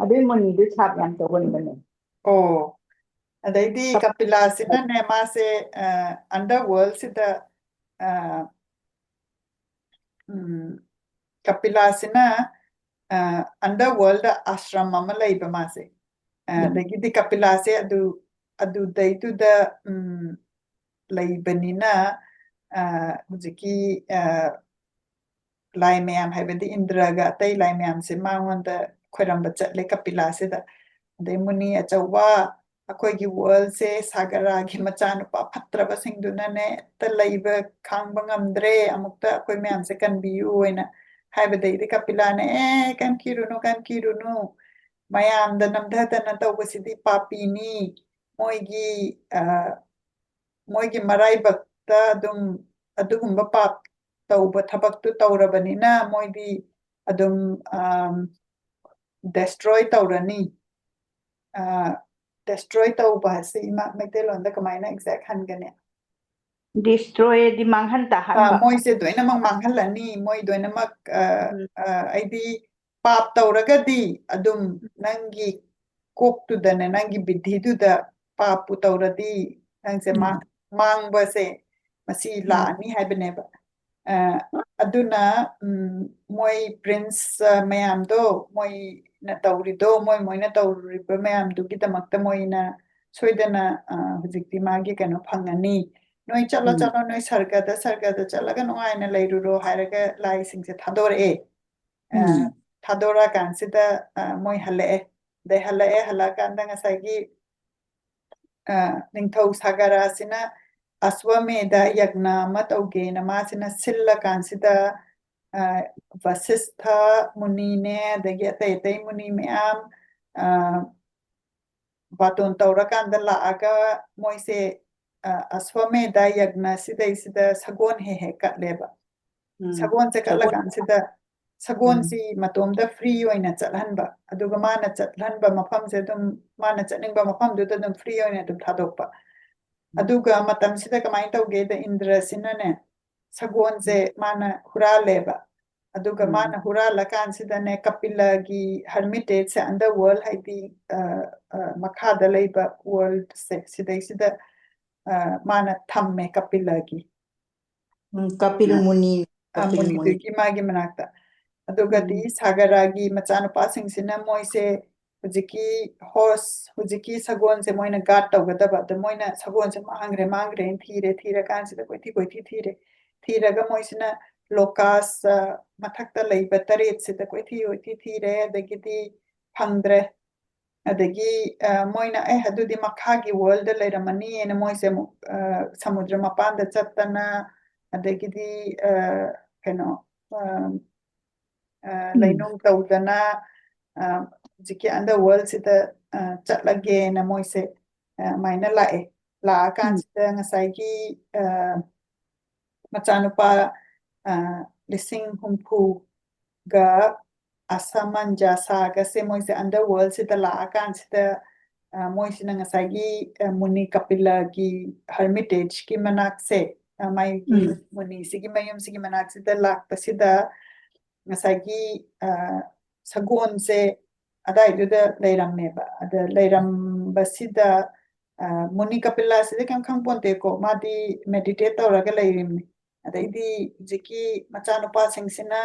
ꯑꯗꯨꯏ ꯃꯨꯅꯤꯗꯨ ꯁꯥꯞ ꯌꯥꯝ ꯇꯧꯒꯟꯕꯅꯦ ꯑꯣ ꯑꯗꯩꯗꯤ ꯀꯄꯤꯂꯥꯁꯤꯅꯅꯦ ꯃꯥꯁꯦ ꯑꯟꯗꯔ ꯋꯥꯔꯜꯁꯤꯗ ꯀꯄꯤꯂꯥꯁꯤꯅ ꯑꯟꯗꯔ ꯋꯥꯔꯜꯗ ꯑꯥꯁ꯭ꯔꯝ ꯑꯃ ꯂꯩꯕ ꯃꯥꯁꯦ ꯑꯗꯒꯤꯗꯤ ꯀꯄꯤꯂꯥꯁꯦ ꯑꯗꯨꯗꯩꯗꯨꯗ ꯂꯩꯕꯅꯤꯅ ꯍꯧꯖꯤꯛꯀꯤ ꯂꯥꯏ ꯃꯌꯥꯝ ꯍꯥꯏꯕꯗꯤ ꯏꯟꯗ꯭ꯔꯒ ꯑꯇꯩ ꯂꯥꯏ ꯃꯌꯥꯝꯁꯦ ꯃꯉꯣꯟꯗ ꯈꯣꯏꯔꯝꯕ ꯆꯠꯂꯦ ꯀꯄꯤꯂꯥꯁꯤꯗ ꯑꯗꯩ ꯃꯨꯅꯤ ꯑꯆꯧꯕ ꯑꯩꯈꯣꯏꯒꯤ ꯋꯥꯔꯜꯁꯦ ꯁꯥꯒꯔꯥꯒꯤ ꯃꯆꯥꯅꯨꯄꯥ ꯐꯠꯇ꯭ꯔꯕꯁꯤꯡꯗꯨꯅꯅꯦ ꯍꯦꯛꯇ ꯂꯩꯕ ꯈꯥꯡꯕ ꯉꯝꯗ꯭ꯔꯦ ꯑꯃꯨꯛꯇ ꯑꯩꯈꯣꯏ ꯃꯌꯥꯝꯁꯦ ꯀꯟꯕꯤꯌꯨꯅ ꯍꯥꯏꯕꯗꯩꯗꯤ ꯀꯄꯤꯂꯥꯅ ꯀꯟꯈꯤꯔꯨꯅꯨ ꯃꯌꯥꯝꯗ ꯅꯝꯊꯗꯅ ꯇꯧꯕꯁꯤꯗꯤ ꯄꯥꯄꯤꯅꯤ ꯃꯣꯏꯒꯤ ꯃꯔꯥꯏꯕꯛꯇ ꯑꯗꯨꯝ ꯑꯗꯨꯒꯨꯝꯕ ꯄꯥꯞ ꯇꯧꯕ ꯊꯕꯛꯇꯨ ꯇꯧꯔꯕꯅꯤꯅ ꯃꯣꯏꯗꯤ ꯑꯗꯨꯝ ꯗꯦꯁꯇ꯭ꯔꯣꯏ ꯇꯧꯔꯅꯤ ꯗꯦꯁꯇ꯭ꯔꯣꯏ ꯇꯧꯕ ꯍꯥꯏꯁꯤ ꯃꯩꯇꯩꯂꯣꯟꯗ ꯀꯃꯥꯏꯅ ꯑꯦꯛꯖꯦꯛ ꯍꯟꯒꯅꯤ ꯗꯤꯁꯇ꯭ꯔꯣꯏꯗꯤ ꯃꯥꯡꯍꯟ ꯇꯥꯍꯟꯕ ꯃꯣꯏꯁꯦ ꯂꯣꯏꯅꯃꯛ ꯃꯥꯡꯍꯜꯂꯅꯤ ꯃꯣꯏ ꯂꯣꯏꯅꯃꯛ ꯑꯩꯗꯤ ꯄꯥꯞ ꯇꯧꯔꯒꯗꯤ ꯑꯗꯨꯝ ꯅꯪꯒꯤ ꯀꯣꯛꯇꯨꯗꯅꯦ ꯅꯪꯒꯤ ꯕꯤꯙꯤꯗꯨꯗ ꯄꯥꯞꯄꯨ ꯇꯧꯔꯗꯤ ꯅꯪꯁꯦ ꯃꯥꯡꯕꯁꯦ ꯃꯁꯤ ꯂꯥꯛꯑꯅꯤ ꯍꯥꯏꯕꯅꯦꯕ ꯑꯗꯨꯅ ꯃꯣꯏ ꯄ꯭ꯔꯤꯟꯁ ꯃꯌꯥꯝꯗꯣ ꯃꯣꯏꯅ ꯇꯧꯔꯤꯗꯣ ꯃꯣꯏꯅ ꯇꯧꯔꯤꯕ ꯃꯌꯥꯝꯗꯨꯒꯤꯗꯃꯛꯇ ꯃꯣꯏꯅ ꯁꯣꯏꯗꯅ ꯍꯧꯖꯤꯛꯇꯤ ꯃꯥꯒꯤ ꯀꯩꯅꯣ ꯐꯪꯉꯅꯤ ꯅꯣꯏ ꯆꯠꯂꯣ ꯅꯣꯏ ꯁꯔꯒꯗ ꯆꯠꯂꯒ ꯅꯨꯡꯉꯥꯏꯅ ꯂꯩꯔꯨꯔꯣ ꯍꯥꯏꯔꯒ ꯂꯥꯏꯁꯤꯡꯁꯦ ꯊꯥꯗꯣꯔꯛꯑꯦ ꯊꯥꯗꯣꯔꯛꯑꯀꯥꯟꯁꯤꯗ ꯃꯣꯏ ꯍꯜꯂꯛꯑꯦ ꯑꯗꯩ ꯍꯜꯂꯛꯑꯀꯥꯟꯗ ꯉꯁꯥꯏꯒꯤ ꯅꯤꯡꯊꯧ ꯁꯥꯒꯔꯥꯁꯤꯅ ꯑꯁ꯭ꯋꯃꯦꯙ ꯌꯒ꯭ꯅ ꯑꯃ ꯇꯧꯒꯦꯅ ꯃꯥꯁꯤꯅ ꯁꯤꯜꯂꯀꯥꯟꯁꯤꯗ ꯚꯁꯤꯁꯊ ꯃꯨꯅꯤꯅꯦ ꯑꯗꯒꯤ ꯑꯇꯩ ꯃꯨꯅꯤ ꯃꯌꯥꯝ ꯕꯥꯇꯣꯟ ꯇꯧꯔꯀꯥꯟꯗ ꯂꯥꯛꯑꯒ ꯃꯣꯏꯁꯦ ꯑꯁ꯭ꯋꯃꯦꯙ ꯌꯒ꯭ꯅ ꯁꯤꯗꯩꯁꯤꯗ ꯁꯒꯣꯜ ꯍꯦꯛ ꯀꯠꯂꯦꯕ ꯁꯒꯣꯜꯁꯦ ꯀꯠꯂꯀꯥꯟꯁꯤꯗ ꯁꯒꯣꯜꯁꯤ ꯃꯇꯣꯝꯗ ꯐ꯭ꯔꯤ ꯑꯣꯏꯅ ꯆꯠꯍꯟꯕ ꯑꯗꯨꯒ ꯃꯥꯅ ꯆꯠꯍꯟꯕ ꯃꯐꯝꯁꯦ ꯑꯗꯨꯝ ꯃꯥꯅ ꯆꯠꯅꯤꯡꯕ ꯃꯐꯝꯗꯨꯗ ꯑꯗꯨꯝ ꯐ꯭ꯔꯤ ꯑꯣꯏꯅ ꯑꯗꯨꯝ ꯊꯥꯗꯣꯛꯄ ꯑꯗꯨꯒ ꯃꯇꯝꯁꯤꯗ ꯀꯃꯥꯏꯅ ꯇꯧꯒꯦꯗ ꯏꯟꯗ꯭ꯔꯁꯤꯅꯅꯦ ꯁꯒꯣꯜꯁꯦ ꯃꯥꯅ ꯍꯨꯔꯥꯜꯂꯦꯕ ꯑꯗꯨꯒ ꯃꯥꯅ ꯍꯨꯔꯥꯜꯂꯀꯥꯟꯁꯤꯗꯅꯦ ꯀꯄꯤꯂꯒꯤ ꯍꯔꯃꯤꯇꯦꯖꯁꯦ ꯑꯟꯗꯔ ꯋꯥꯔꯜ ꯍꯥꯏꯗꯤ ꯃꯈꯥꯗ ꯂꯩꯕ ꯋꯥꯔꯜꯁꯦ ꯁꯤꯗꯩꯁꯤꯗ ꯃꯥꯅ ꯊꯝꯃꯦ ꯀꯄꯤꯂꯒꯤ ꯀꯄꯤꯜ ꯃꯨꯅꯤ ꯀꯄꯤꯜ ꯃꯨꯅꯤ ꯃꯨꯅꯤꯗꯨꯒꯤ ꯃꯥꯒꯤ ꯃꯅꯥꯛꯇ ꯑꯗꯨꯒꯗꯤ ꯁꯥꯒꯔꯥꯒꯤ ꯃꯆꯥꯅꯨꯄꯥꯁꯤꯡꯁꯤꯅ ꯃꯣꯏꯁꯦ ꯍꯧꯖꯤꯛꯀꯤ ꯍꯣꯔꯁ ꯍꯧꯖꯤꯛꯀꯤ ꯁꯒꯣꯜꯁꯦ ꯃꯣꯏꯅ ꯒꯥꯔꯗ ꯇꯧꯒꯗꯕ ꯑꯗꯣ ꯃꯣꯏꯅ ꯁꯒꯣꯜꯁꯦ ꯃꯥꯡꯈ꯭ꯔꯦꯅ ꯊꯤꯔꯀꯥꯟꯁꯤꯗ ꯀꯣꯏꯊꯤ ꯊꯤꯔꯦ ꯊꯤꯔꯒ ꯃꯣꯏꯁꯤꯅ ꯂꯣꯀꯥꯁ ꯃꯊꯛꯇ ꯂꯩꯕ ꯇꯔꯦꯠꯁꯤꯗ ꯀꯣꯏꯊꯤ ꯊꯤꯔꯦ ꯑꯗꯒꯤꯗꯤ ꯐꯪꯗ꯭ꯔꯦ ꯑꯗꯒꯤ ꯃꯣꯏꯅ ꯑꯗꯨꯗꯤ ꯃꯈꯥꯒꯤ ꯋꯥꯔꯜꯗ ꯂꯩꯔꯝꯃꯅꯤꯅ ꯃꯣꯏꯁꯦ ꯑꯃꯨꯛ ꯁꯃꯨꯗ꯭ꯔ ꯃꯄꯥꯟꯗ ꯆꯠꯇꯅ ꯑꯗꯒꯤꯗꯤ ꯀꯩꯅꯣ ꯂꯩꯅꯨꯡ ꯇꯧꯗꯅ ꯍꯧꯖꯤꯛꯀꯤ ꯑꯟꯗꯔ ꯋꯥꯔꯜꯁꯤꯗ ꯆꯠꯂꯒꯦꯅ ꯃꯣꯏꯁꯦ ꯑꯗꯨꯃꯥꯏꯅ ꯂꯥꯛꯑꯀꯥꯟꯁꯤꯗ ꯉꯁꯥꯏꯒꯤ ꯃꯆꯥꯅꯨꯄꯥ 50,000ꯒ ꯑꯁꯥꯃꯟꯖꯥꯁꯥꯒꯁꯦ ꯃꯣꯏꯁꯦ ꯑꯟꯗꯔ ꯋꯥꯔꯜꯁꯤꯗ ꯂꯥꯛꯑꯀꯥꯟꯁꯤꯗ ꯃꯣꯏꯁꯤꯅ ꯉꯁꯥꯏꯒꯤ ꯃꯨꯅꯤ ꯀꯄꯤꯂꯒꯤ ꯍꯔꯃꯤꯇꯦꯖꯀꯤ ꯃꯅꯥꯛꯁꯦ ꯃꯥꯒꯤ ꯃꯨꯅꯤꯁꯤꯒꯤ ꯃꯌꯨꯝꯁꯤꯒꯤ ꯃꯅꯥꯛꯁꯤꯗ ꯂꯥꯛꯄꯁꯤꯗ ꯉꯁꯥꯏꯒꯤ ꯁꯒꯣꯜꯁꯦ ꯑꯗꯥꯏꯗꯨꯗ ꯂꯩꯔꯝꯃꯦꯕ ꯑꯗ ꯂꯩꯔꯝꯕꯁꯤꯗ ꯃꯨꯅꯤ ꯀꯄꯤꯂꯥꯁꯤꯗꯤ ꯀꯩꯝ ꯈꯪꯄꯣꯟꯇꯦꯀꯣ ꯃꯥꯗꯤ ꯃꯦꯗꯤꯇꯦꯠ ꯇꯧꯔꯒ ꯂꯩꯔꯤꯕꯅꯤ ꯑꯗꯩꯗꯤ ꯍꯧꯖꯤꯛꯀꯤ ꯃꯆꯥꯅꯨꯄꯥꯁꯤꯡꯁꯤꯅ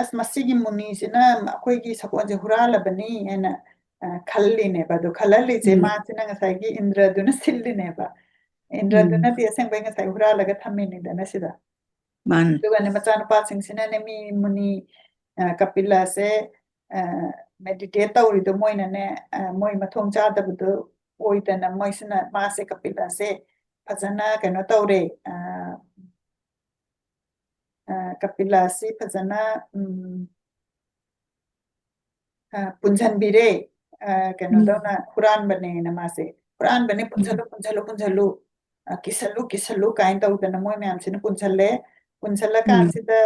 ꯑꯁ ꯃꯁꯤꯒꯤ ꯃꯨꯅꯤꯁꯤꯅ ꯑꯩꯈꯣꯏꯒꯤ ꯁꯒꯣꯜꯁꯦ ꯍꯨꯔꯥꯜꯂꯕꯅꯤ ꯍꯥꯏꯅ ꯈꯜꯂꯤꯅꯦꯕ ꯑꯗꯣ ꯈꯜꯍꯜꯂꯤꯁꯦ ꯃꯥꯁꯤꯅ ꯉꯁꯥꯏꯒꯤ ꯏꯟꯗ꯭ꯔꯗꯨꯅ ꯁꯤꯜꯂꯤꯅꯦꯕ ꯏꯟꯗ꯭ꯔꯗꯨꯅꯗꯤ ꯑꯁꯦꯡꯕꯩ ꯉꯁꯥꯏ ꯍꯨꯔꯥꯜꯂꯒ ꯊꯝꯃꯤꯅꯤꯗꯅ ꯁꯤꯗ ꯑꯗꯨꯒꯅꯦ ꯃꯆꯥꯅꯨꯄꯥꯁꯤꯡꯁꯤꯅꯅꯦ ꯃꯨꯅꯤ ꯀꯄꯤꯂꯥꯁꯦ ꯃꯦꯗꯤꯇꯦꯠ ꯇꯧꯔꯤꯗꯣ ꯃꯣꯏꯅꯅꯦ ꯃꯣꯏ ꯃꯊꯣꯡ ꯆꯥꯗꯕꯗꯣ ꯑꯣꯏꯗꯅ ꯃꯣꯏꯁꯤꯅ ꯃꯥꯁꯦ ꯀꯄꯤꯂꯥꯁꯦ ꯐꯖꯅ ꯀꯩꯅꯣ ꯇꯧꯔꯦ ꯀꯄꯤꯂꯥꯁꯤ ꯐꯖꯅ ꯄꯨꯟꯁꯤꯟꯕꯤꯔꯦ ꯀꯩꯅꯣꯗꯧꯅ ꯍꯨꯔꯥꯟꯕꯅꯦꯅ ꯃꯥꯁꯦ ꯍꯨꯔꯥꯟꯕꯅꯦ ꯄꯨꯟꯁꯜꯂꯨ ꯀꯤꯁꯜꯂꯨ ꯀꯥꯏꯅ ꯇꯧꯗꯅ ꯃꯣꯏ ꯃꯌꯥꯝꯁꯤꯅ ꯄꯨꯟꯁꯜꯂꯀꯥꯟꯁꯤꯗ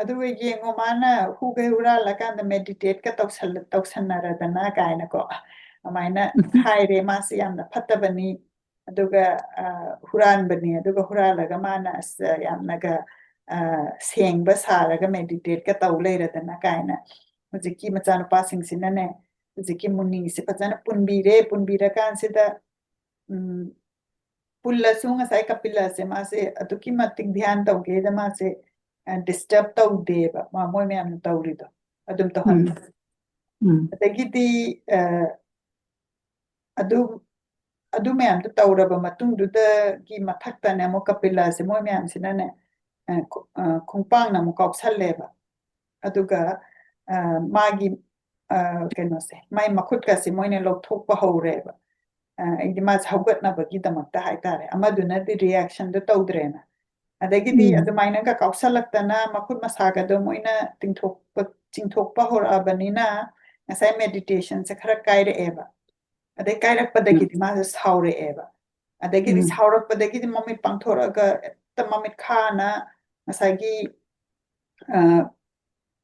ꯑꯗꯨꯒ ꯌꯦꯡꯉꯣ ꯃꯥꯅ ꯍꯨꯒꯩ ꯍꯨꯔꯥꯜꯂꯀꯥꯟꯗ ꯃꯦꯗꯤꯇꯦꯠꯀ ꯇꯧꯁꯟꯅꯔꯗꯅ ꯀꯥꯏꯅꯀꯣ ꯑꯗꯨꯃꯥꯏꯅ ꯍꯥꯏꯔꯦ ꯃꯥꯁꯤ ꯌꯥꯝꯅ ꯐꯠꯇꯕꯅꯤ ꯑꯗꯨꯒ ꯍꯨꯔꯥꯟꯕꯅꯤ ꯑꯗꯨꯒ ꯍꯨꯔꯥꯜꯂꯒ ꯃꯥꯅ ꯑꯁ ꯌꯥꯝꯅꯒ ꯁꯦꯡꯕ ꯁꯥꯔꯒ ꯃꯦꯗꯤꯇꯦꯠꯀ ꯇꯧ ꯂꯩꯔꯗꯅ ꯀꯥꯏꯅ ꯍꯧꯖꯤꯛꯀꯤ ꯃꯆꯥꯅꯨꯄꯥꯁꯤꯡꯁꯤꯅꯅꯦ ꯍꯧꯖꯤꯛꯀꯤ ꯃꯨꯅꯤꯁꯦ ꯐꯖꯅ ꯄꯨꯟꯕꯤꯔꯀꯥꯟꯁꯤꯗ ꯄꯨꯜꯂꯁꯨ ꯉꯁꯥꯏ ꯀꯄꯤꯂꯥꯁꯦ ꯃꯥꯁꯦ ꯑꯗꯨꯛꯀꯤ ꯃꯇꯤꯛ ꯙ꯭ꯌꯥꯟ ꯇꯧꯒꯦꯗ ꯃꯥꯁꯦ ꯗꯤꯁꯇꯔꯕ ꯇꯧꯗꯦꯕ ꯃꯣꯏ ꯃꯌꯥꯝꯅ ꯇꯧꯔꯤꯗꯣ ꯑꯗꯨꯝ ꯇꯧꯍꯟꯕ ꯑꯗꯒꯤꯗꯤ ꯑꯗꯨ ꯃꯌꯥꯝꯗꯣ ꯇꯧꯔꯕ ꯃꯇꯨꯡꯗꯨꯗꯒꯤ ꯃꯊꯛꯇꯅꯦ ꯑꯃꯨꯛ ꯀꯄꯤꯂꯥꯁꯦ ꯃꯣꯏ ꯃꯌꯥꯝꯁꯤꯅꯅꯦ ꯈꯣꯡꯄꯥꯛꯅ ꯑꯃꯨꯛ ꯀꯥꯎꯁꯜꯂꯦꯕ ꯑꯗꯨꯒ ꯃꯥꯒꯤ ꯀꯩꯅꯣꯁꯦ ꯃꯥꯏ ꯃꯈꯨꯠꯀꯁꯦ ꯃꯣꯏꯅ ꯂꯧꯊꯣꯛꯄ ꯍꯧꯔꯦꯕ ꯑꯩꯗꯤ ꯃꯥꯁꯦ ꯍꯧꯒꯠꯅꯕꯒꯤꯗꯃꯛꯇ ꯍꯥꯏꯇꯥꯔꯦ ꯑꯃꯗꯨꯅꯗꯤ ꯔꯤꯌꯦꯛꯁꯟꯗꯣ ꯇꯧꯗ꯭ꯔꯦꯅ ꯑꯗꯒꯤꯗꯤ ꯑꯗꯨꯃꯥꯏꯅꯒ ꯀꯥꯎꯁꯜꯂꯛꯇꯅ ꯃꯈꯨꯠ ꯃꯁꯥꯒꯗꯣ ꯃꯣꯏꯅ ꯆꯤꯡꯊꯣꯛꯄ ꯍꯧꯔꯛꯑꯕꯅꯤꯅ ꯉꯁꯥꯏ ꯃꯦꯗꯤꯇꯦꯁꯟꯁꯦ ꯈꯔ ꯀꯥꯏꯔꯛꯑꯦꯕ ꯑꯗꯩ ꯀꯥꯏꯔꯛꯄꯗꯒꯤꯗꯤ ꯃꯥꯁꯦ ꯁꯥꯎꯔꯛꯑꯦꯕ ꯑꯗꯒꯤꯗꯤ ꯁꯥꯎꯔꯛꯄꯗꯒꯤꯗꯤ ꯃꯃꯤꯠ ꯄꯥꯡꯊꯣꯔꯛꯑꯒ ꯍꯦꯛꯇ ꯃꯃꯤꯠ ꯈꯥꯅ ꯉꯁꯥꯏꯒꯤ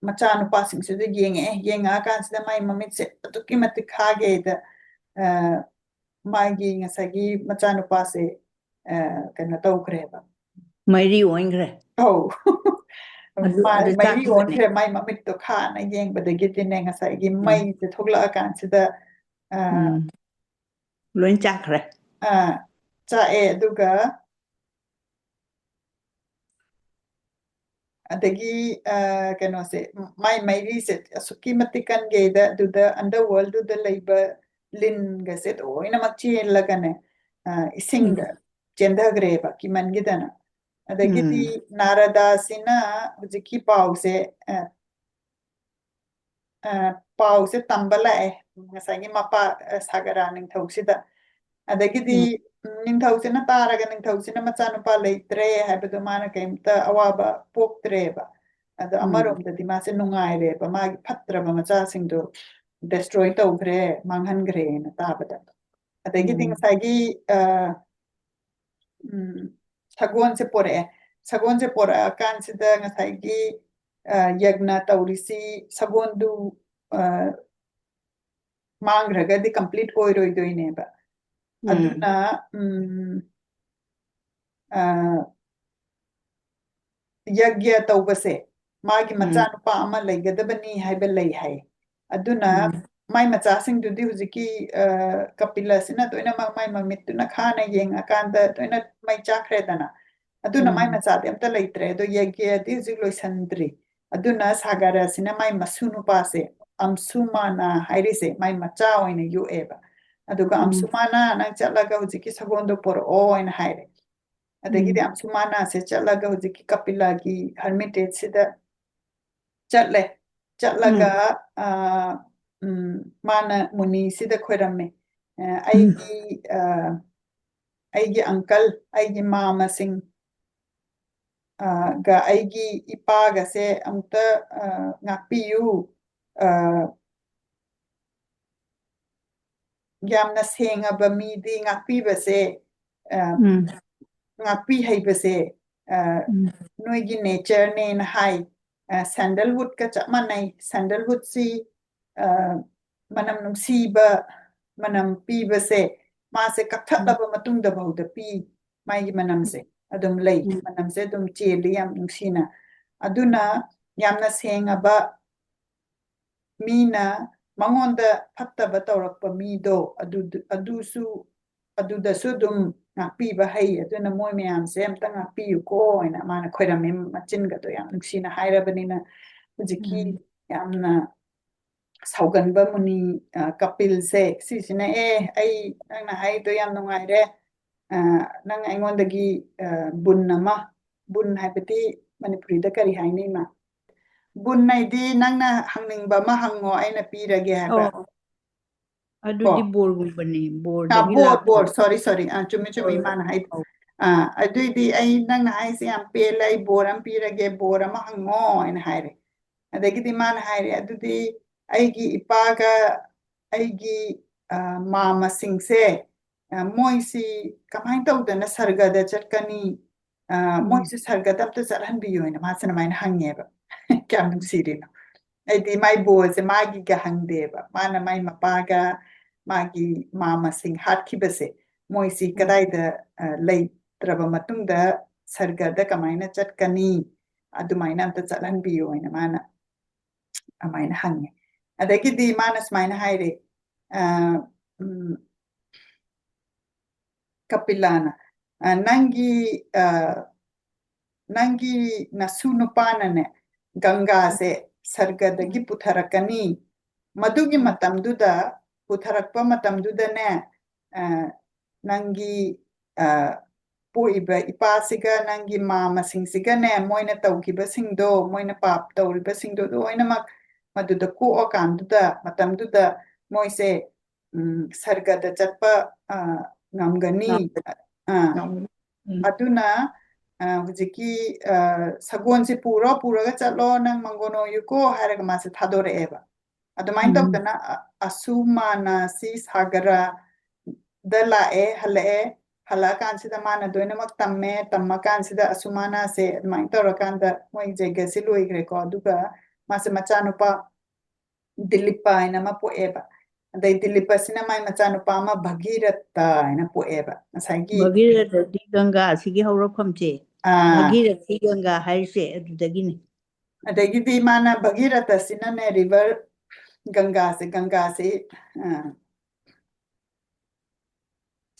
ꯃꯆꯥꯅꯨꯄꯥꯁꯤꯡꯁꯤꯗ ꯌꯦꯡꯉꯛꯑꯀꯥꯟꯁꯤꯗ ꯃꯥꯒꯤ ꯃꯃꯤꯠꯁꯦ ꯑꯗꯨꯛꯀꯤ ꯃꯇꯤꯛ ꯈꯥꯒꯦꯗ ꯃꯥꯒꯤ ꯉꯁꯥꯏꯒꯤ ꯃꯆꯥꯅꯨꯄꯥꯁꯦ ꯀꯩꯅꯣ ꯇꯧꯈ꯭ꯔꯦꯕ ꯃꯩꯔꯤ ꯑꯣꯟꯈ꯭ꯔꯦ ꯑꯧ ꯑꯗꯨ ꯃꯩꯔꯤ ꯆꯥꯛꯈꯤꯕꯅꯦ ꯑꯣꯟꯈ꯭ꯔꯦ ꯃꯥꯏ ꯃꯃꯤꯠꯇꯣ ꯈꯥꯅ ꯌꯦꯡꯕꯗꯒꯤꯗꯤꯅꯦ ꯉꯁꯥꯏꯒꯤ ꯃꯩꯁꯦ ꯊꯣꯛꯂꯛꯑꯀꯥꯟꯁꯤꯗ ꯂꯣꯏ ꯆꯥꯛꯈ꯭ꯔꯦ ꯆꯥꯛꯑꯦ ꯑꯗꯨꯒ ꯑꯗꯒꯤ ꯀꯩꯅꯣꯁꯦ ꯃꯥꯏ ꯃꯩꯔꯤꯁꯦ ꯑꯁꯨꯛꯀꯤ ꯃꯇꯤꯛ ꯀꯟꯒꯦꯗ ꯑꯗꯨꯗ ꯑꯟꯗꯔ ꯋꯥꯔꯜꯗꯨꯗ ꯂꯩꯕ ꯂꯤꯟꯒꯁꯦ ꯂꯣꯏꯅꯃꯛ ꯆꯦꯜꯂꯒꯅꯦ ꯏꯁꯤꯡꯗ ꯆꯦꯟꯊꯈ꯭ꯔꯦꯕ ꯀꯤꯃꯟꯒꯤꯗꯅ ꯑꯗꯒꯤꯗꯤ ꯅꯥꯔꯗꯥꯁꯤꯅ ꯍꯧꯖꯤꯛꯀꯤ ꯄꯥꯎꯁꯦ ꯇꯝꯕ ꯂꯥꯛꯑꯦ ꯉꯁꯥꯏꯒꯤ ꯃꯄꯥ ꯁꯥꯒꯔꯥ ꯅꯤꯡꯊꯧꯁꯤꯗ ꯑꯗꯒꯤꯗꯤ ꯅꯤꯡꯊꯧꯁꯤꯅ ꯇꯥꯔꯒ ꯅꯤꯡꯊꯧꯁꯤꯅ ꯃꯆꯥꯅꯨꯄꯥ ꯂꯩꯇ꯭ꯔꯦ ꯍꯥꯏꯕꯗꯣ ꯃꯥꯅ ꯀꯩꯝꯇ ꯑꯋꯥꯕ ꯄꯣꯛꯇ꯭ꯔꯦꯕ ꯑꯗꯣ ꯑꯃꯔꯣꯝꯗꯗꯤ ꯃꯥꯁꯦ ꯅꯨꯡꯉꯥꯏꯔꯦꯕ ꯃꯥꯒꯤ ꯐꯠꯇ꯭ꯔꯕ ꯃꯆꯥꯁꯤꯡꯗꯣ ꯗꯦꯁꯇ꯭ꯔꯣꯏ ꯇꯧꯈ꯭ꯔꯦ ꯃꯥꯡꯍꯟꯈ꯭ꯔꯦꯅ ꯇꯥꯕꯗ ꯑꯗꯒꯤꯗꯤ ꯉꯁꯥꯏꯒꯤ ꯁꯒꯣꯜꯁꯦ ꯄꯣꯔꯛꯑꯀꯥꯟꯁꯤꯗ ꯉꯁꯥꯏꯒꯤ ꯌꯒꯅ ꯇꯧꯔꯤꯁꯤ ꯁꯒꯣꯜꯗꯨ ꯃꯥꯡꯈ꯭ꯔꯒꯗꯤ ꯀꯝꯄ꯭ꯂꯤꯠ ꯑꯣꯏꯔꯣꯏꯗꯣꯏꯅꯦꯕ ꯑꯗꯨꯅ ꯌज्ञ ꯇꯧꯕꯁꯦ ꯃꯥꯒꯤ ꯃꯆꯥꯅꯨꯄꯥ ꯑꯃ ꯂꯩꯒꯗꯕꯅꯤ ꯍꯥꯏꯕ ꯂꯩ ꯍꯥꯏ ꯑꯗꯨꯅ ꯃꯥꯏ ꯃꯆꯥꯁꯤꯡꯗꯨꯗꯤ ꯍꯧꯖꯤꯛꯀꯤ ꯀꯄꯤꯂꯁꯤꯅ ꯂꯣꯏꯅꯃꯛ ꯃꯥꯏ ꯃꯃꯤꯠꯇꯨꯅ ꯈꯥꯅ ꯌꯦꯡꯉꯀꯥꯟꯗ ꯂꯣꯏꯅ ꯃꯩ ꯆꯥꯈ꯭ꯔꯦꯗꯅ ꯑꯗꯨꯅ ꯃꯥꯏ ꯃꯆꯥꯗꯤ ꯑꯝꯇ ꯂꯩꯇ꯭ꯔꯦ ꯑꯗꯣ ꯌज्ञꯗꯤ ꯍꯧꯖꯤꯛ ꯂꯣꯏꯁꯟꯗ꯭ꯔꯤ ꯑꯗꯨꯅ ꯁꯥꯒꯔꯁꯤꯅ ꯃꯥꯏ ꯃꯁꯨ ꯅꯨꯄꯥꯁꯦ ꯑꯝꯁꯨꯃꯥꯅ ꯍꯥꯏꯔꯤꯁꯦ ꯃꯥꯏ ꯃꯆꯥ ꯑꯣꯏꯅ ꯌꯣꯛꯑꯦꯕ ꯑꯗꯨꯒ ꯑꯝꯁꯨꯃꯥꯅ ꯅꯪ ꯆꯠꯂꯒ ꯍꯧꯖꯤꯛꯀꯤ ꯁꯒꯣꯜꯗꯣ ꯄꯣꯔꯛꯑꯣ ꯍꯥꯏꯅ ꯍꯥꯏꯔꯦ ꯑꯗꯒꯤꯗꯤ ꯑꯝꯁꯨꯃꯥꯅꯁꯦ ꯆꯠꯂꯒ ꯍꯧꯖꯤꯛꯀꯤ ꯀꯄꯤꯂꯥꯒꯤ ꯍꯔꯃꯤꯇꯦꯖꯁꯤꯗ ꯆꯠꯂꯦ ꯆꯠꯂꯒ ꯃꯥꯅ ꯃꯨꯅꯤꯁꯤꯗ ꯈꯣꯏꯔꯝꯃꯦ ꯑꯩꯒꯤ ꯑꯪꯀꯜ ꯑꯩꯒꯤ ꯃꯥꯃꯁꯤꯡ ꯒ ꯑꯩꯒꯤ ꯏꯄꯥꯒꯁꯦ ꯑꯃꯨꯛꯇ ꯉꯥꯛꯄꯤꯌꯨ ꯌꯥꯝꯅ ꯁꯦꯡꯉꯕ ꯃꯤꯗꯤ ꯉꯥꯛꯄꯤꯕꯁꯦ ꯉꯥꯛꯄꯤ ꯍꯩꯕꯁꯦ ꯅꯣꯏꯒꯤ ꯅꯦꯆꯔꯅꯦꯅ ꯍꯥꯏ ꯁꯦꯟꯗꯜꯋꯨꯗꯀ ꯆꯞ ꯃꯥꯟꯅꯩ ꯁꯦꯟꯗꯜꯋꯨꯗꯁꯤ ꯃꯅꯝ ꯅꯨꯡꯁꯤꯕ ꯃꯅꯝ ꯄꯤꯕꯁꯦ ꯃꯥꯁꯦ ꯀꯛꯊꯠꯂꯕ ꯃꯇꯨꯡꯗ ꯐꯥꯎꯗ ꯄꯤ ꯃꯥꯒꯤ ꯃꯅꯝꯁꯦ ꯑꯗꯨꯝ ꯂꯩ ꯃꯅꯝꯁꯦ ꯑꯗꯨꯝ ꯆꯦꯜꯂꯤ ꯌꯥꯝ ꯅꯨꯡꯁꯤꯅ ꯑꯗꯨꯅ ꯌꯥꯝꯅ ꯁꯦꯡꯉꯕ ꯃꯤꯅ ꯃꯉꯣꯟꯗ ꯐꯠꯇꯕ ꯇꯧꯔꯛꯄ ꯃꯤꯗꯣ ꯑꯗꯨꯗꯁꯨ ꯑꯗꯨꯝ ꯉꯥꯛꯄꯤꯕ ꯍꯩ ꯑꯗꯨꯅ ꯃꯣꯏ ꯃꯌꯥꯝꯁꯦ ꯑꯝꯇ ꯉꯥꯛꯄꯤꯌꯨꯀꯣ ꯍꯥꯏꯅ ꯃꯥꯅ ꯈꯣꯏꯔꯝꯃꯤ ꯃꯆꯤꯟꯒꯗꯣ ꯌꯥꯝ ꯅꯨꯡꯁꯤꯅ ꯍꯥꯏꯔꯕꯅꯤꯅ ꯍꯧꯖꯤꯛꯀꯤ ꯌꯥꯝꯅ ꯁꯥꯎꯒꯟꯕ ꯃꯨꯅꯤ ꯀꯄꯤꯜꯁꯦ ꯁꯤꯁꯤꯅ ꯑꯩ ꯅꯪꯅ ꯍꯥꯏꯗꯣ ꯌꯥꯝ ꯅꯨꯡꯉꯥꯏꯔꯦ ꯅꯪ ꯑꯩꯉꯣꯟꯗꯒꯤ ꯕꯨꯟ ꯑꯃ ꯕꯨꯟ ꯍꯥꯏꯕꯗꯤ ꯃꯅꯤꯄꯨꯔꯤꯗ ꯀꯔꯤ ꯍꯥꯏꯅꯤ ꯏꯃꯥ ꯕꯨꯟ ꯍꯥꯏꯗꯤ ꯅꯪꯅ ꯍꯪꯅꯤꯡꯕ ꯑꯃ ꯍꯪꯉꯣ ꯑꯩꯅ ꯄꯤꯔꯒꯦ ꯍꯥꯏꯕ꯭ꯔꯥ ꯑꯗꯨꯗꯤ ꯕꯣꯔꯒꯨꯝꯕꯅꯤ ꯕꯣꯔꯗꯒꯤ ꯕꯣꯔ ꯂꯥꯛꯄ ꯁꯣꯔꯤ ꯆꯨꯝꯃꯤ ꯆꯨꯝꯃꯤ ꯏꯃꯥꯅ ꯍꯥꯏꯗꯣ ꯑꯗꯨꯏꯗꯤ ꯑꯩ ꯅꯪꯅ ꯍꯥꯏꯁꯦ ꯌꯥꯝ ꯄꯦꯜꯂꯦ ꯑꯩ ꯕꯣꯔ ꯑꯃ ꯄꯤꯔꯒꯦ ꯕꯣꯔ ꯑꯃ ꯍꯪꯉꯣ ꯍꯥꯏꯅ ꯍꯥꯏꯔꯦ ꯑꯗꯒꯤꯗꯤ ꯃꯥꯅ ꯍꯥꯏꯔꯦ ꯑꯗꯨꯗꯤ ꯑꯩꯒꯤ ꯏꯄꯥꯒ ꯑꯩꯒꯤ ꯃꯥꯃꯁꯤꯡꯁꯦ ꯃꯣꯏꯁꯤ ꯀꯃꯥꯏꯅ ꯇꯧꯗꯅ ꯁꯔꯒꯗ ꯆꯠꯀꯅꯤ ꯃꯣꯏꯁꯤ ꯁꯔꯒꯗ ꯑꯝꯇ ꯆꯠꯍꯟꯕꯤꯌꯨꯅ ꯃꯥꯁꯦ ꯑꯗꯨꯃꯥꯏꯅ ꯍꯪꯉꯦꯕ ꯀꯌꯥꯝ ꯅꯨꯡꯁꯤꯔꯤꯅꯣ ꯑꯩꯗꯤ ꯃꯥꯏ ꯕꯣꯔꯁꯦ ꯃꯥꯒꯤꯒ ꯍꯪꯗꯦꯕ ꯃꯥꯅ ꯃꯥꯏ ꯃꯄꯥꯒ ꯃꯥꯒꯤ ꯃꯥꯃꯁꯤꯡ ꯍꯥꯠꯈꯤꯕꯁꯦ ꯃꯣꯏꯁꯤ ꯀꯗꯥꯏꯗ ꯂꯩꯇ꯭ꯔꯕ ꯃꯇꯨꯡꯗ ꯁꯔꯒꯗ ꯀꯃꯥꯏꯅ ꯆꯠꯀꯅꯤ ꯑꯗꯨꯃꯥꯏꯅ ꯑꯝꯇ ꯆꯠꯍꯟꯕꯤꯌꯨ ꯍꯥꯏꯅ ꯃꯥꯅ ꯑꯗꯨꯃꯥꯏꯅ ꯍꯪꯉꯦ ꯑꯗꯒꯤꯗꯤ ꯃꯥꯅ ꯁꯨꯃꯥꯏꯅ ꯍꯥꯏꯔꯦ ꯀꯄꯤꯂꯥꯅ ꯅꯪꯒꯤ ꯅꯁꯨ ꯅꯨꯄꯥꯅꯅꯦ ꯒꯪꯒꯥꯁꯦ ꯁꯔꯒꯗꯒꯤ ꯄꯨꯊꯔꯛꯀꯅꯤ ꯃꯗꯨꯒꯤ ꯃꯇꯝꯗꯨꯗ ꯄꯨꯊꯔꯛꯄ ꯃꯇꯝꯗꯨꯗꯅꯦ ꯅꯪꯒꯤ ꯄꯣꯛꯏꯕ ꯏꯄꯥꯁꯤꯒ ꯅꯪꯒꯤ ꯃꯥꯃꯁꯤꯡꯁꯤꯒꯅꯦ ꯃꯣꯏꯅ ꯇꯧꯈꯤꯕꯁꯤꯡꯗꯣ ꯃꯣꯏꯅ ꯄꯥꯞ ꯇꯧꯔꯤꯕꯁꯤꯡꯗꯣ ꯂꯣꯏꯅꯃꯛ ꯃꯗꯨꯗ ꯀꯣꯛꯑꯀꯥꯟꯗꯨꯗ ꯃꯇꯝꯗꯨꯗ ꯃꯣꯏꯁꯦ ꯁꯔꯒꯗ ꯆꯠꯄ ꯉꯝꯒꯅꯤ ꯑꯗꯨꯅ ꯍꯧꯖꯤꯛꯀꯤ ꯁꯒꯣꯜꯁꯦ ꯄꯨꯔꯒ ꯆꯠꯂꯣ ꯅꯪ ꯃꯪꯒꯣꯟ ꯑꯣꯏꯌꯨꯀꯣ ꯍꯥꯏꯔꯒ ꯃꯥꯁꯦ ꯊꯥꯗꯣꯔꯛꯑꯦꯕ ꯑꯗꯨꯃꯥꯏꯅ ꯇꯧꯗꯅ ꯑꯁꯨꯃꯥꯅꯁꯤ ꯁꯥꯒꯔꯗ ꯍꯜꯂꯛꯑꯦ ꯍꯜꯂꯛꯑꯀꯥꯟꯁꯤꯗ ꯃꯥꯅ ꯂꯣꯏꯅꯃꯛ ꯇꯝꯃꯀꯥꯟꯁꯤꯗ ꯑꯁꯨꯃꯥꯅꯁꯦ ꯑꯗꯨꯃꯥꯏꯅ ꯇꯧꯔꯀꯥꯟꯗ ꯃꯣꯏ ꯖꯩꯒꯁꯤ ꯂꯣꯏꯈ꯭ꯔꯦꯀꯣ ꯑꯗꯨꯒ ꯃꯥꯁꯦ ꯃꯆꯥꯅꯨꯄꯥ ꯗꯤꯂꯤꯞꯄ ꯍꯥꯏꯅ ꯑꯃ ꯄꯣꯛꯑꯦꯕ ꯑꯗꯩ ꯗꯤꯂꯤꯞꯄꯁꯤꯅ ꯃꯥꯏ ꯃꯆꯥꯅꯨꯄꯥ ꯑꯃ ꯚꯒꯤꯔꯠꯇ ꯍꯥꯏꯅ ꯄꯣꯛꯑꯦꯕ ꯉꯁꯥꯏꯒꯤ ꯚꯒꯤꯔꯊꯗꯤ ꯒꯪꯒꯥ ꯑꯁꯤꯒꯤ ꯍꯧꯔꯛꯐꯝꯁꯦ ꯚꯒꯤꯔꯊꯤ ꯒꯪꯒꯥ ꯍꯥꯏꯔꯤꯁꯦ ꯑꯗꯨꯗꯒꯤꯅꯤ ꯑꯗꯒꯤꯗꯤ ꯃꯥꯅ ꯚꯒꯤꯔꯊꯁꯤꯅꯅꯦ ꯔꯤꯚꯔ ꯒꯪꯒꯥꯁꯦ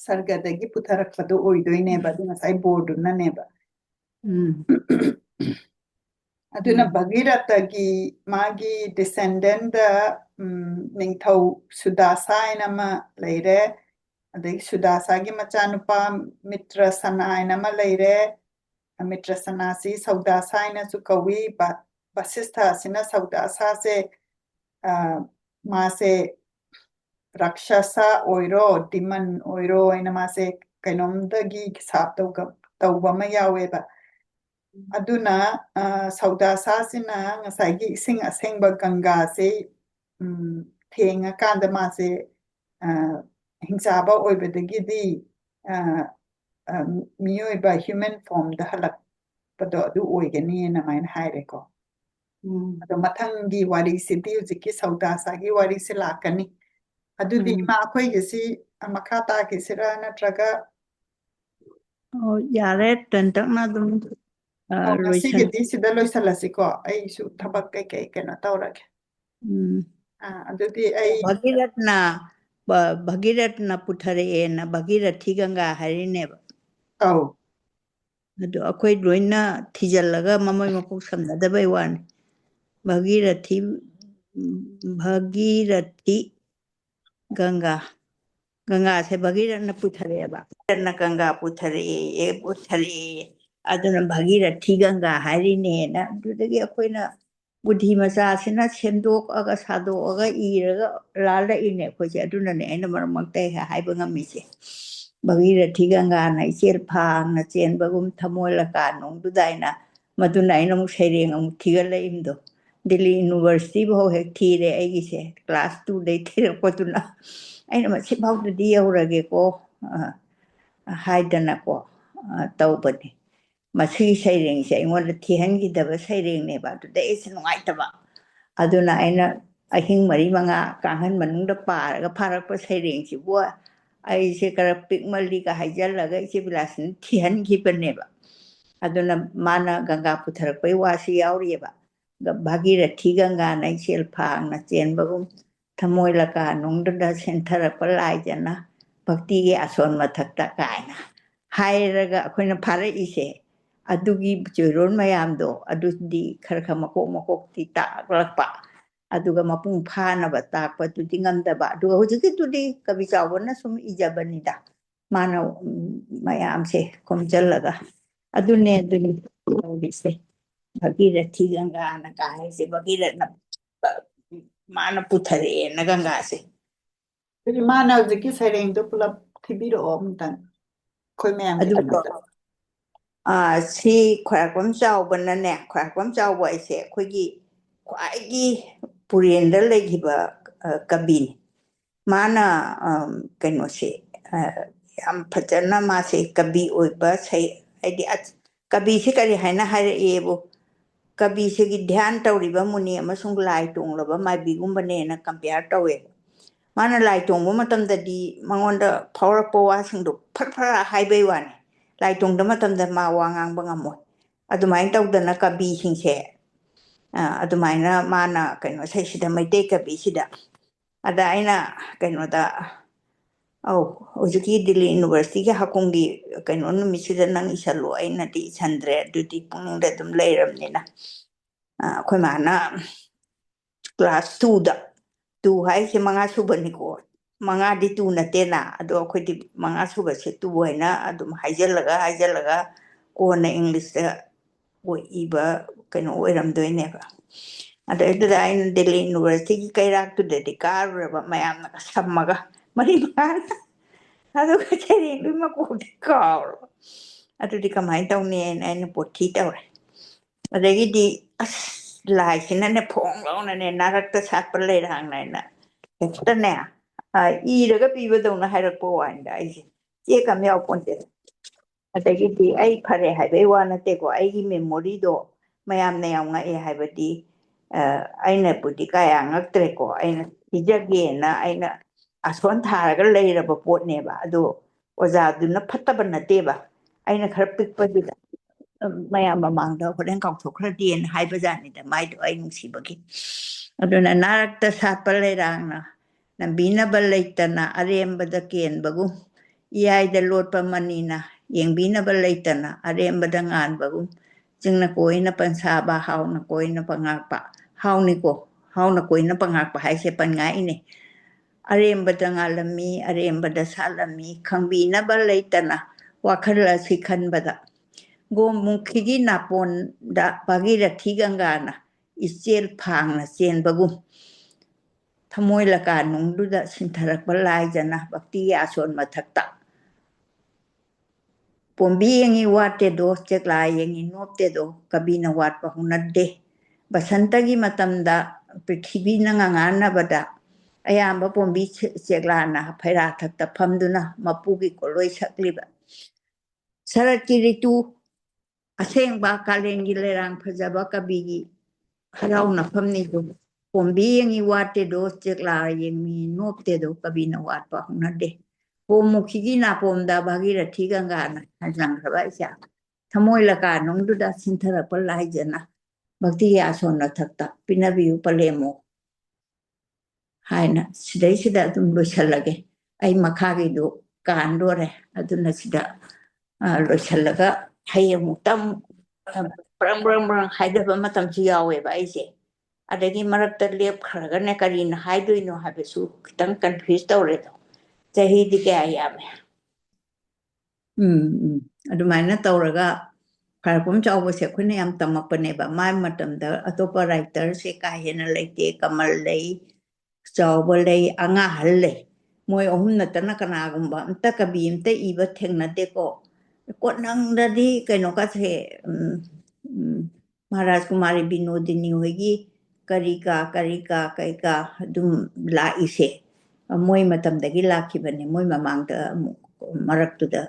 ꯁꯔꯒꯗꯒꯤ ꯄꯨꯊꯔꯛꯄꯗꯣ ꯑꯣꯏꯗꯣꯏꯅꯦꯕ ꯑꯗꯨ ꯉꯁꯥꯏ ꯕꯣꯔꯗꯨꯅꯅꯦꯕ ꯑꯗꯨꯅ ꯚꯒꯤꯔꯊꯒꯤ ꯃꯥꯒꯤ ꯗꯤꯁꯦꯟꯗꯦꯟꯗ ꯅꯤꯡꯊꯧ ꯁꯨꯗꯥꯁꯥ ꯍꯥꯏꯅ ꯑꯃ ꯂꯩꯔꯦ ꯑꯗꯒꯤ ꯁꯨꯗꯥꯁꯥꯒꯤ ꯃꯆꯥꯅꯨꯄꯥ ꯃꯤꯇ꯭ꯔꯁꯅꯥ ꯍꯥꯏꯅ ꯑꯃ ꯂꯩꯔꯦ ꯃꯤꯇ꯭ꯔꯁꯅꯥꯁꯤ ꯁꯧꯗꯥꯁꯥ ꯍꯥꯏꯅꯁꯨ ꯀꯧꯏ ꯚꯁꯤꯁꯊ ꯑꯁꯤꯅ ꯁꯧꯗꯥꯁꯥꯁꯦ ꯃꯥꯁꯦ ꯔꯥꯛꯁꯁꯥ ꯑꯣꯏꯔꯣ ꯗꯤꯃꯟ ꯑꯣꯏꯔꯣ ꯍꯥꯏꯅ ꯃꯥꯁꯦ ꯀꯩꯅꯣꯝꯗꯒꯤ ꯁꯥꯞ ꯇꯧꯕ ꯑꯃ ꯌꯥꯎꯋꯦꯕ ꯑꯗꯨꯅ ꯁꯧꯗꯥꯁꯥꯁꯤꯅ ꯉꯁꯥꯏꯒꯤ ꯏꯁꯤꯡ ꯑꯁꯦꯡꯕ ꯒꯪꯒꯥꯁꯦ ꯊꯦꯡꯉꯀꯥꯟꯗ ꯃꯥꯁꯦ ꯍꯤꯡꯆꯥꯕ ꯑꯣꯏꯕꯗꯒꯤꯗꯤ ꯃꯤꯑꯣꯏꯕ ꯍ꯭ꯌꯨꯃꯦꯟ ꯐꯣꯔꯝꯗ ꯍꯜꯂꯛꯄꯗꯣ ꯑꯗꯨ ꯑꯣꯏꯒꯅꯤꯅ ꯑꯗꯨꯃꯥꯏꯅ ꯍꯥꯏꯔꯦꯀꯣ ꯑꯗꯣ ꯃꯊꯪꯒꯤ ꯋꯥꯔꯤꯁꯤꯗꯤ ꯍꯧꯖꯤꯛꯀꯤ ꯁꯧꯗꯥꯁꯥꯒꯤ ꯋꯥꯔꯤꯁꯤ ꯂꯥꯛꯀꯅꯤ ꯑꯗꯨꯗꯤ ꯏꯃꯥ ꯑꯩꯈꯣꯏꯒꯤꯁꯤ ꯃꯈꯥ ꯇꯥꯈꯤꯁꯤꯔꯥ ꯅꯠꯇ꯭ꯔꯒ ꯌꯥꯔꯦ ꯇꯟꯇꯛꯅ ꯑꯗꯨꯝ ꯂꯣꯏꯁꯟ ꯉꯁꯤꯒꯤꯗꯤ ꯁꯤꯗ ꯂꯣꯏꯁꯜꯂꯁꯤꯀꯣ ꯑꯩꯁꯨ ꯊꯕꯛ ꯀꯩꯀꯩ ꯀꯩꯅꯣ ꯇꯧꯔꯒꯦ ꯑꯗꯨꯗꯤ ꯑꯩ ꯚꯒꯤꯔꯠꯅ ꯄꯨꯊꯔꯛꯑꯦꯅ ꯚꯒꯤꯔꯊꯤ ꯒꯪꯒꯥ ꯍꯥꯏꯔꯤꯅꯦꯕ ꯑꯧ ꯑꯗꯣ ꯑꯩꯈꯣꯏ ꯂꯣꯏꯅ ꯊꯤꯖꯤꯜꯂꯒ ꯃꯃꯣꯏ ꯃꯀꯣꯛ ꯁꯝꯅꯗꯕꯩ ꯋꯥꯅꯤ ꯚꯒꯤꯔꯊꯤ ꯒꯪꯒꯥꯁꯦ ꯚꯒꯤꯔꯠꯅ ꯄꯨꯊꯔꯛꯑꯦꯕ ꯚꯒꯤꯔꯠꯅ ꯒꯪꯒꯥ ꯄꯨꯊꯔꯛꯑꯦ ꯑꯗꯨꯅ ꯚꯒꯤꯔꯊꯤ ꯒꯪꯒꯥ ꯍꯥꯏꯔꯤꯅꯦꯅ ꯑꯗꯨꯗꯒꯤ ꯑꯩꯈꯣꯏꯅ ꯕꯨꯙꯤ ꯃꯆꯥꯁꯤꯅ ꯁꯦꯝꯗꯣꯛꯑꯒ ꯁꯥꯗꯣꯛꯑꯒ ꯏꯔꯒ ꯂꯥꯜꯂꯛꯏꯅꯦ ꯑꯩꯈꯣꯏꯁꯦ ꯑꯗꯨꯅꯅꯦ ꯑꯩꯅ ꯃꯔꯛ ꯃꯔꯛꯇ ꯍꯥꯏꯕ ꯉꯝꯃꯤꯁꯦ ꯚꯒꯤꯔꯊꯤ ꯒꯪꯒꯥꯅ ꯏꯆꯦꯜ ꯐꯥꯡꯅ ꯆꯦꯟꯕꯒꯨꯝ ꯊꯃꯣꯏ ꯂꯀꯥꯅꯨꯡꯗꯨꯗ ꯃꯗꯨꯅ ꯑꯩꯅ ꯑꯃꯨꯛ ꯁꯩꯔꯦꯡ ꯑꯃꯨꯛ ꯊꯤꯒꯠꯂꯛꯏꯝꯗꯣ ꯗꯤꯜꯂꯤ ꯌꯨꯅꯤꯚꯔꯁꯤꯇꯤ ꯐꯥꯎ ꯍꯦꯛ ꯊꯤꯔꯦ ꯑꯩꯒꯤꯁꯦ ꯀ꯭ꯂꯥꯁ 2ꯗꯩ ꯊꯤꯔꯛꯄꯗꯨꯅ ꯑꯩꯅ ꯃꯁꯤꯐꯥꯎꯗꯗꯤ ꯌꯧꯔꯒꯦꯀꯣ ꯍꯥꯏꯗꯅꯀꯣ ꯇꯧꯕꯅꯤ ꯃꯁꯤꯒꯤ ꯁꯩꯔꯦꯡꯁꯦ ꯑꯩꯉꯣꯟꯗ ꯊꯤꯍꯟꯈꯤꯗꯕ ꯁꯩꯔꯦꯡꯅꯦꯕ ꯑꯗꯨꯗ ꯑꯩꯁꯦ ꯅꯨꯡꯉꯥꯏꯇꯕ ꯑꯗꯨꯅ ꯑꯩꯅ ꯑꯍꯤꯡ 4-5 ꯀꯥꯡꯈꯟ ꯃꯅꯨꯡꯗ ꯄꯥꯔꯒ ꯐꯥꯔꯛꯄ ꯁꯩꯔꯦꯡꯁꯤꯕꯨ ꯑꯩꯁꯦ ꯈꯔ ꯄꯤꯛꯃꯜꯂꯤꯒ ꯍꯥꯏꯖꯤꯜꯂꯒ ꯏꯆꯦ ꯕꯤꯂꯥꯁꯤꯅ ꯊꯤꯍꯟꯈꯤꯕꯅꯦꯕ ꯑꯗꯨꯅ ꯃꯥꯅ ꯒꯪꯒꯥ ꯄꯨꯊꯔꯛꯄꯩ ꯋꯥꯁꯤ ꯌꯥꯎꯔꯤꯑꯕ ꯚꯒꯤꯔꯊꯤ ꯒꯪꯒꯥꯅ ꯏꯆꯦꯜ ꯐꯥꯡꯅ ꯆꯦꯟꯕꯒꯨꯝ ꯊꯃꯣꯏ ꯂꯀꯥꯅꯨꯡꯗꯨꯗ ꯁꯦꯟꯊꯔꯛꯄ ꯂꯥꯏꯖꯅ ꯚꯛꯇꯤꯒꯤ ꯑꯁꯣꯟ ꯃꯊꯛꯇ ꯀꯥꯏꯅ ꯍꯥꯏꯔꯒ ꯑꯩꯈꯣꯏꯅ ꯐꯥꯔꯛꯏꯁꯦ ꯑꯗꯨꯒꯤ ꯆꯣꯏꯔꯣꯟ ꯃꯌꯥꯝꯗꯣ ꯑꯗꯨꯗꯤ ꯈꯔ ꯃꯀꯣꯛꯇꯤ ꯇꯥꯛꯂꯛꯄ ꯑꯗꯨꯒ ꯃꯄꯨꯡ ꯐꯥꯅꯕ ꯇꯥꯛꯄꯗꯨꯗꯤ ꯉꯝꯗꯕ ꯑꯗꯨꯒ ꯍꯧꯖꯤꯛꯀꯤꯗꯨꯗꯤ ꯀꯕꯤ ꯆꯥꯎꯕꯅ ꯁꯨꯝ ꯏꯖꯕꯅꯤꯗ ꯃꯥꯅ ꯃꯌꯥꯝꯁꯦ ꯈꯣꯝꯖꯤꯜꯂꯒ ꯑꯗꯨꯅꯤ ꯇꯧꯔꯤꯁꯦ ꯚꯒꯤꯔꯊꯤ ꯒꯪꯒꯥꯅ ꯍꯥꯏꯁꯦ ꯚꯒꯤꯔꯠꯅ ꯃꯥꯅ ꯄꯨꯊꯔꯛꯑꯦꯅ ꯒꯪꯒꯥꯁꯦ ꯑꯗꯨꯗꯤ ꯃꯥꯅ ꯍꯧꯖꯤꯛꯀꯤ ꯁꯩꯔꯦꯡꯗꯣ ꯄꯨꯂꯞ ꯊꯤꯕꯤꯔꯛꯑꯣ ꯑꯃꯨꯛꯇꯪ ꯑꯩꯈꯣꯏ ꯃꯌꯥꯝꯒꯤꯗꯃꯛꯇ ꯁꯤ ꯈ꯭ꯋꯥꯏꯔꯥꯛꯄꯝ ꯆꯥꯎꯕꯅꯅꯦ ꯈ꯭ꯋꯥꯏꯔꯥꯛꯄꯝ ꯆꯥꯎꯕ ꯑꯩꯁꯦ ꯑꯩꯈꯣꯏꯒꯤ ꯈ꯭ꯋꯥꯏꯒꯤ ꯄꯨꯔꯦꯟꯗ ꯂꯩꯈꯤꯕ ꯀꯕꯤꯅꯤ ꯃꯥꯅ ꯀꯩꯅꯣꯁꯦ ꯌꯥꯝ ꯐꯖꯅ ꯃꯥꯁꯦ ꯀꯕꯤ ꯑꯣꯏꯕ ꯍꯥꯏꯗꯤ ꯀꯕꯤꯁꯦ ꯀꯔꯤ ꯍꯥꯏꯅ ꯍꯥꯏꯔꯛꯑꯦꯕꯨ ꯀꯕꯤꯁꯤꯒꯤ ꯙ꯭ꯌꯥꯟ ꯇꯧꯔꯤꯕ ꯃꯨꯅꯤ ꯑꯃꯁꯨꯡ ꯂꯥꯏ ꯇꯣꯡꯂꯕ ꯃꯥꯏꯕꯤꯒꯨꯝꯕꯅꯦꯅ ꯀꯝꯄꯤꯌꯥꯔ ꯇꯧꯋꯦ ꯃꯥꯅ ꯂꯥꯏ ꯇꯣꯡꯕ ꯃꯇꯝꯗꯗꯤ ꯃꯉꯣꯟꯗ ꯐꯥꯎꯔꯛꯄ ꯋꯥꯁꯤꯡꯗꯣ ꯐꯠ ꯍꯥꯏꯕꯩ ꯋꯥꯅꯤ ꯂꯥꯏ ꯇꯣꯡꯗꯕ ꯃꯇꯝꯗ ꯃꯥ ꯋꯥ ꯉꯥꯡꯕ ꯉꯝꯃꯣꯏ ꯑꯗꯨꯃꯥꯏꯅ ꯇꯧꯗꯅ ꯀꯕꯤꯁꯤꯡꯁꯦ ꯑꯗꯨꯃꯥꯏꯅ ꯃꯥꯅ ꯀꯩꯅꯣꯁꯤꯗ ꯃꯩꯇꯩ ꯀꯕꯤꯁꯤꯗ ꯑꯗ ꯑꯩꯅ ꯀꯩꯅꯣꯗ ꯍꯧꯖꯤꯛꯀꯤ ꯗꯤꯜꯂꯤ ꯌꯨꯅꯤꯚꯔꯁꯤꯇꯤꯒꯤ ꯍꯥꯀꯨꯝꯒꯤ ꯀꯩꯅꯣ ꯅꯨꯃꯤꯠꯁꯤꯗ ꯅꯪ ꯏꯁꯜꯂꯣ ꯑꯩꯅꯗꯤ ꯏꯁꯟꯗ꯭ꯔꯦ ꯑꯗꯨꯗꯤ ꯄꯨꯛꯅꯤꯡꯗ ꯑꯗꯨꯝ ꯂꯩꯔꯕꯅꯤꯅ ꯑꯩꯈꯣꯏ ꯃꯥꯅ ꯀ꯭ꯂꯥꯁ 2ꯗ 2 ꯍꯥꯏꯁꯦ 5 ꯁꯨꯕꯅꯤꯀꯣ 5ꯗꯤ 2 ꯅꯠꯇꯦꯅ ꯑꯗꯣ ꯑꯩꯈꯣꯏꯗꯤ 5 ꯁꯨꯕꯁꯦ 2 ꯍꯥꯏꯅ ꯑꯗꯨꯝ ꯍꯥꯏꯖꯤꯜꯂꯒ ꯀꯣꯟꯅ ꯏꯪꯂꯤꯁꯇ ꯏꯕ ꯀꯩꯅꯣ ꯑꯣꯏꯔꯝꯗꯣꯏꯅꯦꯕ ꯑꯗꯨꯗ ꯑꯩꯅ ꯗꯤꯜꯂꯤ ꯌꯨꯅꯤꯚꯔꯁꯤꯇꯤꯒꯤ ꯀꯩꯔꯥꯛꯇꯨꯗꯗꯤ ꯀꯥꯔꯨꯔꯕ ꯃꯌꯥꯝꯅꯒ ꯁꯝꯃꯒ 4-5 ꯑꯗꯨꯒ ꯁꯩꯔꯦꯡꯗꯨꯒꯤ ꯃꯀꯣꯛꯇꯤ ꯀꯥꯎꯔꯕ ꯑꯗꯨꯗꯤ ꯀꯃꯥꯏꯅ ꯇꯧꯅꯤꯅ ꯑꯩꯅ ꯄꯣꯊꯤ ꯇꯧꯔꯦ ꯑꯗꯒꯤꯗꯤ ꯑꯁ ꯂꯥꯏꯁꯤꯅꯅꯦ ꯐꯣꯡ ꯂꯥꯎꯅꯅꯦ ꯅꯥꯔꯛꯇ ꯁꯥꯠꯄ ꯂꯩꯔꯥꯡꯅ ꯍꯦꯛꯇꯅꯦ ꯏꯔꯒ ꯄꯤꯕꯗꯧꯅ ꯍꯥꯏꯔꯛꯄ ꯋꯥꯅꯤꯗ ꯑꯩꯁꯦ ꯆꯦꯛ ꯑꯃ ꯌꯥꯎꯄꯣꯟꯇꯦꯗ ꯑꯗꯒꯤꯗꯤ ꯑꯩ ꯐꯔꯦ ꯍꯥꯏꯕꯩ ꯋꯥ ꯅꯠꯇꯦꯀꯣ ꯑꯩꯒꯤ ꯃꯦꯃꯣꯔꯤꯗꯣ ꯃꯌꯥꯝꯅ ꯌꯥꯝ ꯉꯛꯑꯦ ꯍꯥꯏꯕꯗꯤ ꯑꯩꯅꯕꯨꯗꯤ ꯀꯌꯥ ꯉꯛꯇ꯭ꯔꯦꯀꯣ ꯑꯩꯅ ꯄꯤꯖꯒꯦꯅ ꯑꯩꯅ ꯑꯁꯣꯟ ꯊꯥꯔꯒ ꯂꯩꯔꯕ ꯄꯣꯠꯅꯦꯕ ꯑꯗꯣ ꯑꯣꯖꯥꯗꯨꯅ ꯐꯠꯇꯕ ꯅꯠꯇꯦꯕ ꯑꯩꯅ ꯈꯔ ꯄꯤꯛꯄꯗꯨꯗ ꯃꯌꯥꯝ ꯃꯃꯥꯡꯗ ꯍꯣꯔꯦꯟ ꯀꯥꯎꯊꯣꯛꯈ꯭ꯔꯗꯤꯅ ꯍꯥꯏꯕꯖꯥꯠꯅꯤꯗ ꯃꯥꯏꯗꯣ ꯑꯩ ꯅꯨꯡꯁꯤꯕꯒꯤ ꯑꯗꯨꯅ ꯅꯥꯔꯛꯇ ꯁꯥꯠꯄ ꯂꯩꯔꯥꯡꯅ ꯅꯝꯕꯤꯅꯕ ꯂꯩꯇꯅ ꯑꯔꯦꯝꯕꯗ ꯀꯦꯟꯕꯒꯨꯝ ꯏꯌꯥꯏꯗ ꯂꯣꯠꯄ ꯃꯅꯤꯅ ꯌꯦꯡꯕꯤꯅꯕ ꯂꯩꯇꯅ ꯑꯔꯦꯝꯕꯗ ꯉꯥꯟꯕꯒꯨꯝ ꯆꯤꯡꯅ ꯀꯣꯏꯅ ꯄꯟꯁꯥꯕ ꯍꯥꯎꯅ ꯀꯣꯏꯅ ꯄꯉꯥꯛꯄ ꯍꯥꯎꯅꯤꯀꯣ ꯍꯥꯎꯅ ꯀꯣꯏꯅ ꯄꯉꯥꯛꯄ ꯍꯥꯏꯁꯦ ꯄꯟꯉꯥꯛꯏꯅꯦ ꯑꯔꯦꯝꯕꯗ ꯉꯥꯜꯂꯝꯃꯤ ꯑꯔꯦꯝꯕꯗ ꯁꯥꯠꯂꯝꯃꯤ ꯈꯪꯕꯤꯅꯕ ꯂꯩꯇꯅ ꯋꯥꯈꯜ ꯑꯁꯤ ꯈꯟꯕꯗ ꯒꯣꯃꯨꯈꯤꯒꯤ ꯅꯥꯄꯣꯟꯗ ꯚꯒꯤꯔꯊꯤ ꯒꯪꯒꯥꯅ ꯏꯆꯦꯜ ꯐꯥꯡꯅ ꯆꯦꯟꯕꯒꯨꯝ ꯊꯃꯣꯏ ꯂꯀꯥꯅꯨꯡꯗꯨꯗ ꯁꯤꯟꯊꯔꯛꯄ ꯂꯥꯏꯖꯅ ꯚꯛꯇꯤꯒꯤ ꯑꯁꯣꯟ ꯃꯊꯛꯇ ꯄꯣꯝꯕꯤ ꯌꯦꯡꯉꯤ ꯋꯥꯠꯇꯦꯗꯣ ꯆꯦꯛꯂꯥ ꯌꯦꯡꯉꯤ ꯅꯣꯞꯇꯦꯗꯣ ꯀꯕꯤꯅ ꯋꯥꯠꯄ ꯍꯧꯅꯗꯦ ꯕꯁꯟꯇꯒꯤ ꯃꯇꯝꯗ ꯄ꯭ꯔꯤꯊꯤꯕꯤꯅ ꯉꯉꯥꯟꯅꯕꯗ ꯑꯌꯥꯝꯕ ꯄꯣꯝꯕꯤ ꯆꯦꯛꯂꯥꯅ ꯐꯩꯔꯥꯊꯛꯇ ꯐꯝꯗꯨꯅ ꯃꯄꯨꯒꯤ ꯀꯣꯂꯣꯏ ꯁꯛꯂꯤꯕ ꯁꯔꯠꯀꯤ ꯔꯤꯇꯨ ꯑꯁꯦꯡꯕ ꯀꯥꯂꯦꯟꯒꯤ ꯂꯩꯔꯥꯡ ꯐꯖꯕ ꯀꯕꯤꯒꯤ ꯍꯔꯥꯎꯅꯐꯝꯅꯤꯗꯣ ꯄꯣꯝꯕꯤ ꯌꯦꯡꯉꯤ ꯋꯥꯠꯇꯦꯗꯣ ꯆꯦꯛꯂꯥ ꯌꯦꯡꯉꯤ ꯅꯣꯞꯇꯦꯗꯣ ꯀꯕꯤꯅ ꯋꯥꯠꯄ ꯍꯧꯅꯗꯦ ꯄꯣꯝꯃꯨꯈꯤꯒꯤ ꯅꯥꯄꯣꯝꯗ ꯚꯥꯒꯤꯔꯊꯤ ꯒꯪꯒꯥꯅ ꯍꯟꯖꯟꯈ꯭ꯔꯕ ꯏꯆꯥ ꯊꯃꯣꯏ ꯂꯀꯥ ꯅꯨꯡꯗꯨꯗ ꯁꯤꯟꯊꯔꯛꯄ ꯂꯥꯏꯖꯅ ꯚꯛꯇꯤꯒꯤ ꯑꯁꯣꯟ ꯃꯊꯛꯇ ꯄꯤꯅꯕꯤꯌꯨ ꯄꯂꯦꯝꯃꯨ ꯍꯥꯏꯅ ꯁꯤꯗꯩꯁꯤꯗ ꯑꯗꯨꯝ ꯂꯣꯏꯁꯜꯂꯒꯦ ꯑꯩ ꯃꯈꯥꯒꯤꯗꯨ ꯀꯥꯟꯗꯣꯔꯦ ꯑꯗꯨꯅ ꯁꯤꯗ ꯂꯣꯏꯁꯜꯂꯒ ꯍꯌꯦꯡꯃꯨꯛꯇ ꯑꯃꯨꯛ ꯕ꯭ꯔꯪ ꯕ꯭ꯔꯪ ꯕ꯭ꯔꯪ ꯍꯥꯏꯗꯕ ꯃꯇꯝꯁꯨ ꯌꯥꯎꯋꯦꯕ ꯑꯩꯁꯦ ꯑꯗꯒꯤ ꯃꯔꯛꯇ ꯂꯦꯞꯈ꯭ꯔꯒꯅꯦ ꯀꯔꯤꯅ ꯍꯥꯏꯗꯣꯏꯅꯣ ꯍꯥꯏꯕꯁꯨ ꯈꯤꯇꯪ ꯀꯟꯐ꯭ꯌꯨꯁ ꯇꯧꯔꯦꯗꯣ ꯆꯍꯤꯗꯤ ꯀꯌꯥ ꯌꯥꯝꯃꯦ ꯑꯗꯨꯃꯥꯏꯅ ꯇꯧꯔꯒ ꯈ꯭ꯋꯥꯏꯔꯥꯛꯄꯝ ꯆꯥꯎꯕꯁꯦ ꯑꯩꯈꯣꯏꯅ ꯌꯥꯝ ꯇꯝꯃꯛꯄꯅꯦꯕ ꯃꯥꯏ ꯃꯇꯝꯗ ꯑꯇꯣꯞꯄ ꯔꯥꯏꯇꯔꯁꯦ ꯀꯥ ꯍꯦꯟꯅ ꯂꯩꯇꯦ ꯀꯃꯜ ꯂꯩ ꯆꯥꯎꯕ ꯂꯩ ꯑꯉꯥꯍꯜ ꯂꯩ ꯃꯣꯏ ꯑꯍꯨꯝ ꯅꯠꯇꯅ ꯀꯅꯥꯒꯨꯝꯕ ꯑꯝꯇ ꯀꯕꯤ ꯑꯝꯇ ꯏꯕ ꯊꯦꯡꯅꯗꯦꯀꯣ ꯀꯣꯟꯅꯪꯗꯗꯤ ꯀꯩꯅꯣꯀꯥꯁꯦ ꯃꯍꯥꯔꯥꯖ ꯀꯨꯃꯥꯔꯤ ꯕꯤꯅꯣꯗꯤꯅꯤ ꯍꯣꯏꯒꯤ ꯀꯔꯤꯀꯥ ꯀꯩꯀꯥ ꯑꯗꯨꯝ ꯂꯥꯛꯏꯁꯦ ꯃꯣꯏ ꯃꯇꯝꯗꯒꯤ ꯂꯥꯛꯈꯤꯕꯅꯦ ꯃꯣꯏ ꯃꯃꯥꯡꯗ ꯑꯃꯨꯛ ꯃꯔꯛꯇꯨꯗ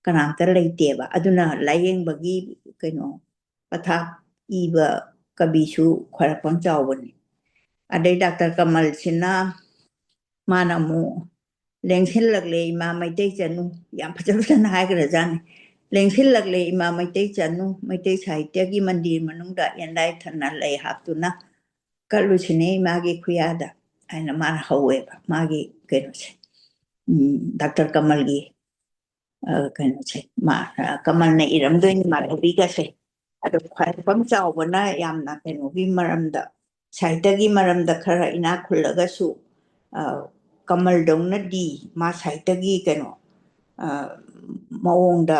ꯀꯅꯥꯝꯇ ꯂꯩꯇꯦꯕ ꯑꯗꯨꯅ ꯂꯥꯏꯌꯦꯡꯕꯒꯤ ꯀꯩꯅꯣ ꯄꯊꯥꯞ ꯏꯕ ꯀꯕꯤꯁꯨ ꯈ꯭ꯋꯥꯏꯔꯥꯛꯄꯝ ꯆꯥꯎꯕꯅꯤ ꯑꯗꯩ ꯗꯥꯛꯇꯔ ꯀꯃꯜꯁꯤꯅ ꯃꯥꯅ ꯑꯃꯨꯛ ꯂꯦꯡꯁꯤꯜꯂꯛꯂꯦ ꯏꯃꯥ ꯃꯩꯇꯩ ꯆꯅꯨ ꯌꯥꯝ ꯐꯖ ꯐꯖꯅ ꯍꯥꯏꯈ꯭ꯔꯖꯥꯠꯅꯤ ꯂꯦꯡꯁꯤꯜꯂꯛꯂꯦ ꯏꯃꯥ ꯃꯩꯇꯩ ꯆꯅꯨ ꯃꯩꯇꯩ ꯁꯥꯍꯤꯇ꯭ꯌꯒꯤ ꯃꯟꯗꯤꯔ ꯃꯅꯨꯡꯗ ꯌꯦꯟꯗꯥꯏ ꯊꯟꯅ ꯂꯩ ꯍꯥꯞꯇꯨꯅ ꯀꯠꯂꯨꯁꯤꯅꯦ ꯏꯃꯥꯒꯤ ꯈꯨꯌꯥꯗ ꯍꯥꯏꯅ ꯃꯥꯅ ꯍꯧꯋꯦꯕ ꯃꯥꯒꯤ ꯀꯩꯅꯣꯁꯦ ꯗꯥꯛꯇꯔ ꯀꯃꯜꯒꯤ ꯀꯩꯅꯣꯁꯦ ꯀꯃꯜꯅ ꯏꯔꯝꯗꯣꯏꯅꯤ ꯃꯥꯙꯕꯤꯒꯁꯦ ꯑꯗꯣ ꯈ꯭ꯋꯥꯏꯔꯥꯛꯄꯝ ꯆꯥꯎꯕꯅ ꯌꯥꯝꯅ ꯀꯩꯅꯣꯒꯤ ꯃꯔꯝꯗ ꯁꯥꯍꯤꯇ꯭ꯌꯒꯤ ꯃꯔꯝꯗ ꯈꯔ ꯏꯅꯥꯛ ꯈꯨꯜꯂꯒꯁꯨ ꯀꯃꯜꯗꯧꯅꯗꯤ ꯃꯥ ꯁꯥꯍꯤꯇ꯭ꯌꯒꯤ ꯀꯩꯅꯣ ꯃꯑꯣꯡꯗ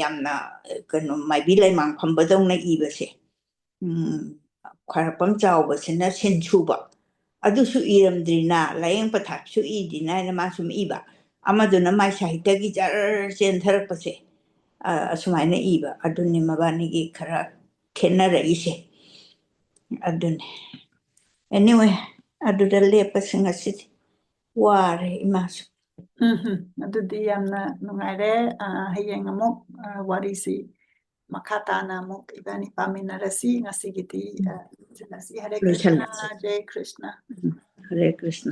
ꯌꯥꯝꯅ ꯀꯩꯅꯣ ꯃꯥꯏꯕꯤ ꯂꯩꯃꯥꯡ ꯐꯝꯕꯗꯧꯅ ꯏꯕꯁꯦ ꯈ꯭ꯋꯥꯏꯔꯥꯛꯄꯝ ꯆꯥꯎꯕꯁꯤꯅ ꯁꯤꯟ ꯁꯨꯕ ꯑꯗꯨꯁꯨ ꯏꯔꯝꯗ꯭ꯔꯤꯅ ꯂꯥꯏꯌꯦꯡ ꯄꯊꯥꯞꯁꯨ ꯏꯗ꯭ꯔꯤꯅ ꯍꯥꯏꯅ ꯃꯥ ꯁꯨꯝ ꯏꯕ ꯑꯃꯗꯨꯅ ꯃꯥꯏ ꯁꯥꯍꯤꯇ꯭ꯌꯒꯤ ꯖꯔ ꯆꯦꯟꯊꯔꯛꯄꯁꯦ ꯑꯁꯨꯃꯥꯏꯅ ꯏꯕ ꯑꯗꯨꯅꯤ ꯃꯕꯥꯅꯤꯒꯤ ꯈꯔ ꯈꯦꯠꯅꯔꯛꯏꯁꯦ ꯑꯗꯨꯅꯤ ꯑꯦꯅꯤꯋꯦ ꯑꯗꯨꯗ ꯂꯦꯞꯄꯁꯤ ꯉꯁꯤꯗꯤ ꯋꯥꯔꯦ ꯏꯃꯥꯁꯨ ꯑꯗꯨꯗꯤ ꯌꯥꯝꯅ ꯅꯨꯡꯉꯥꯏꯔꯦ ꯍꯌꯦꯡ ꯑꯃꯨꯛ ꯋꯥꯔꯤꯁꯤ ꯃꯈꯥ ꯇꯥꯅ ꯑꯃꯨꯛ ꯏꯕꯥꯅꯤ ꯄꯥꯃꯤꯟꯅꯔꯁꯤ ꯉꯁꯤꯒꯤꯗꯤ ꯂꯣꯏꯁꯤꯜꯂꯁꯤ ꯍꯔꯦ ꯀ꯭ꯔꯤꯁꯅ ꯂꯣꯏꯁꯜꯂꯁꯤ ꯖय कृष्ण हरे कृष्ण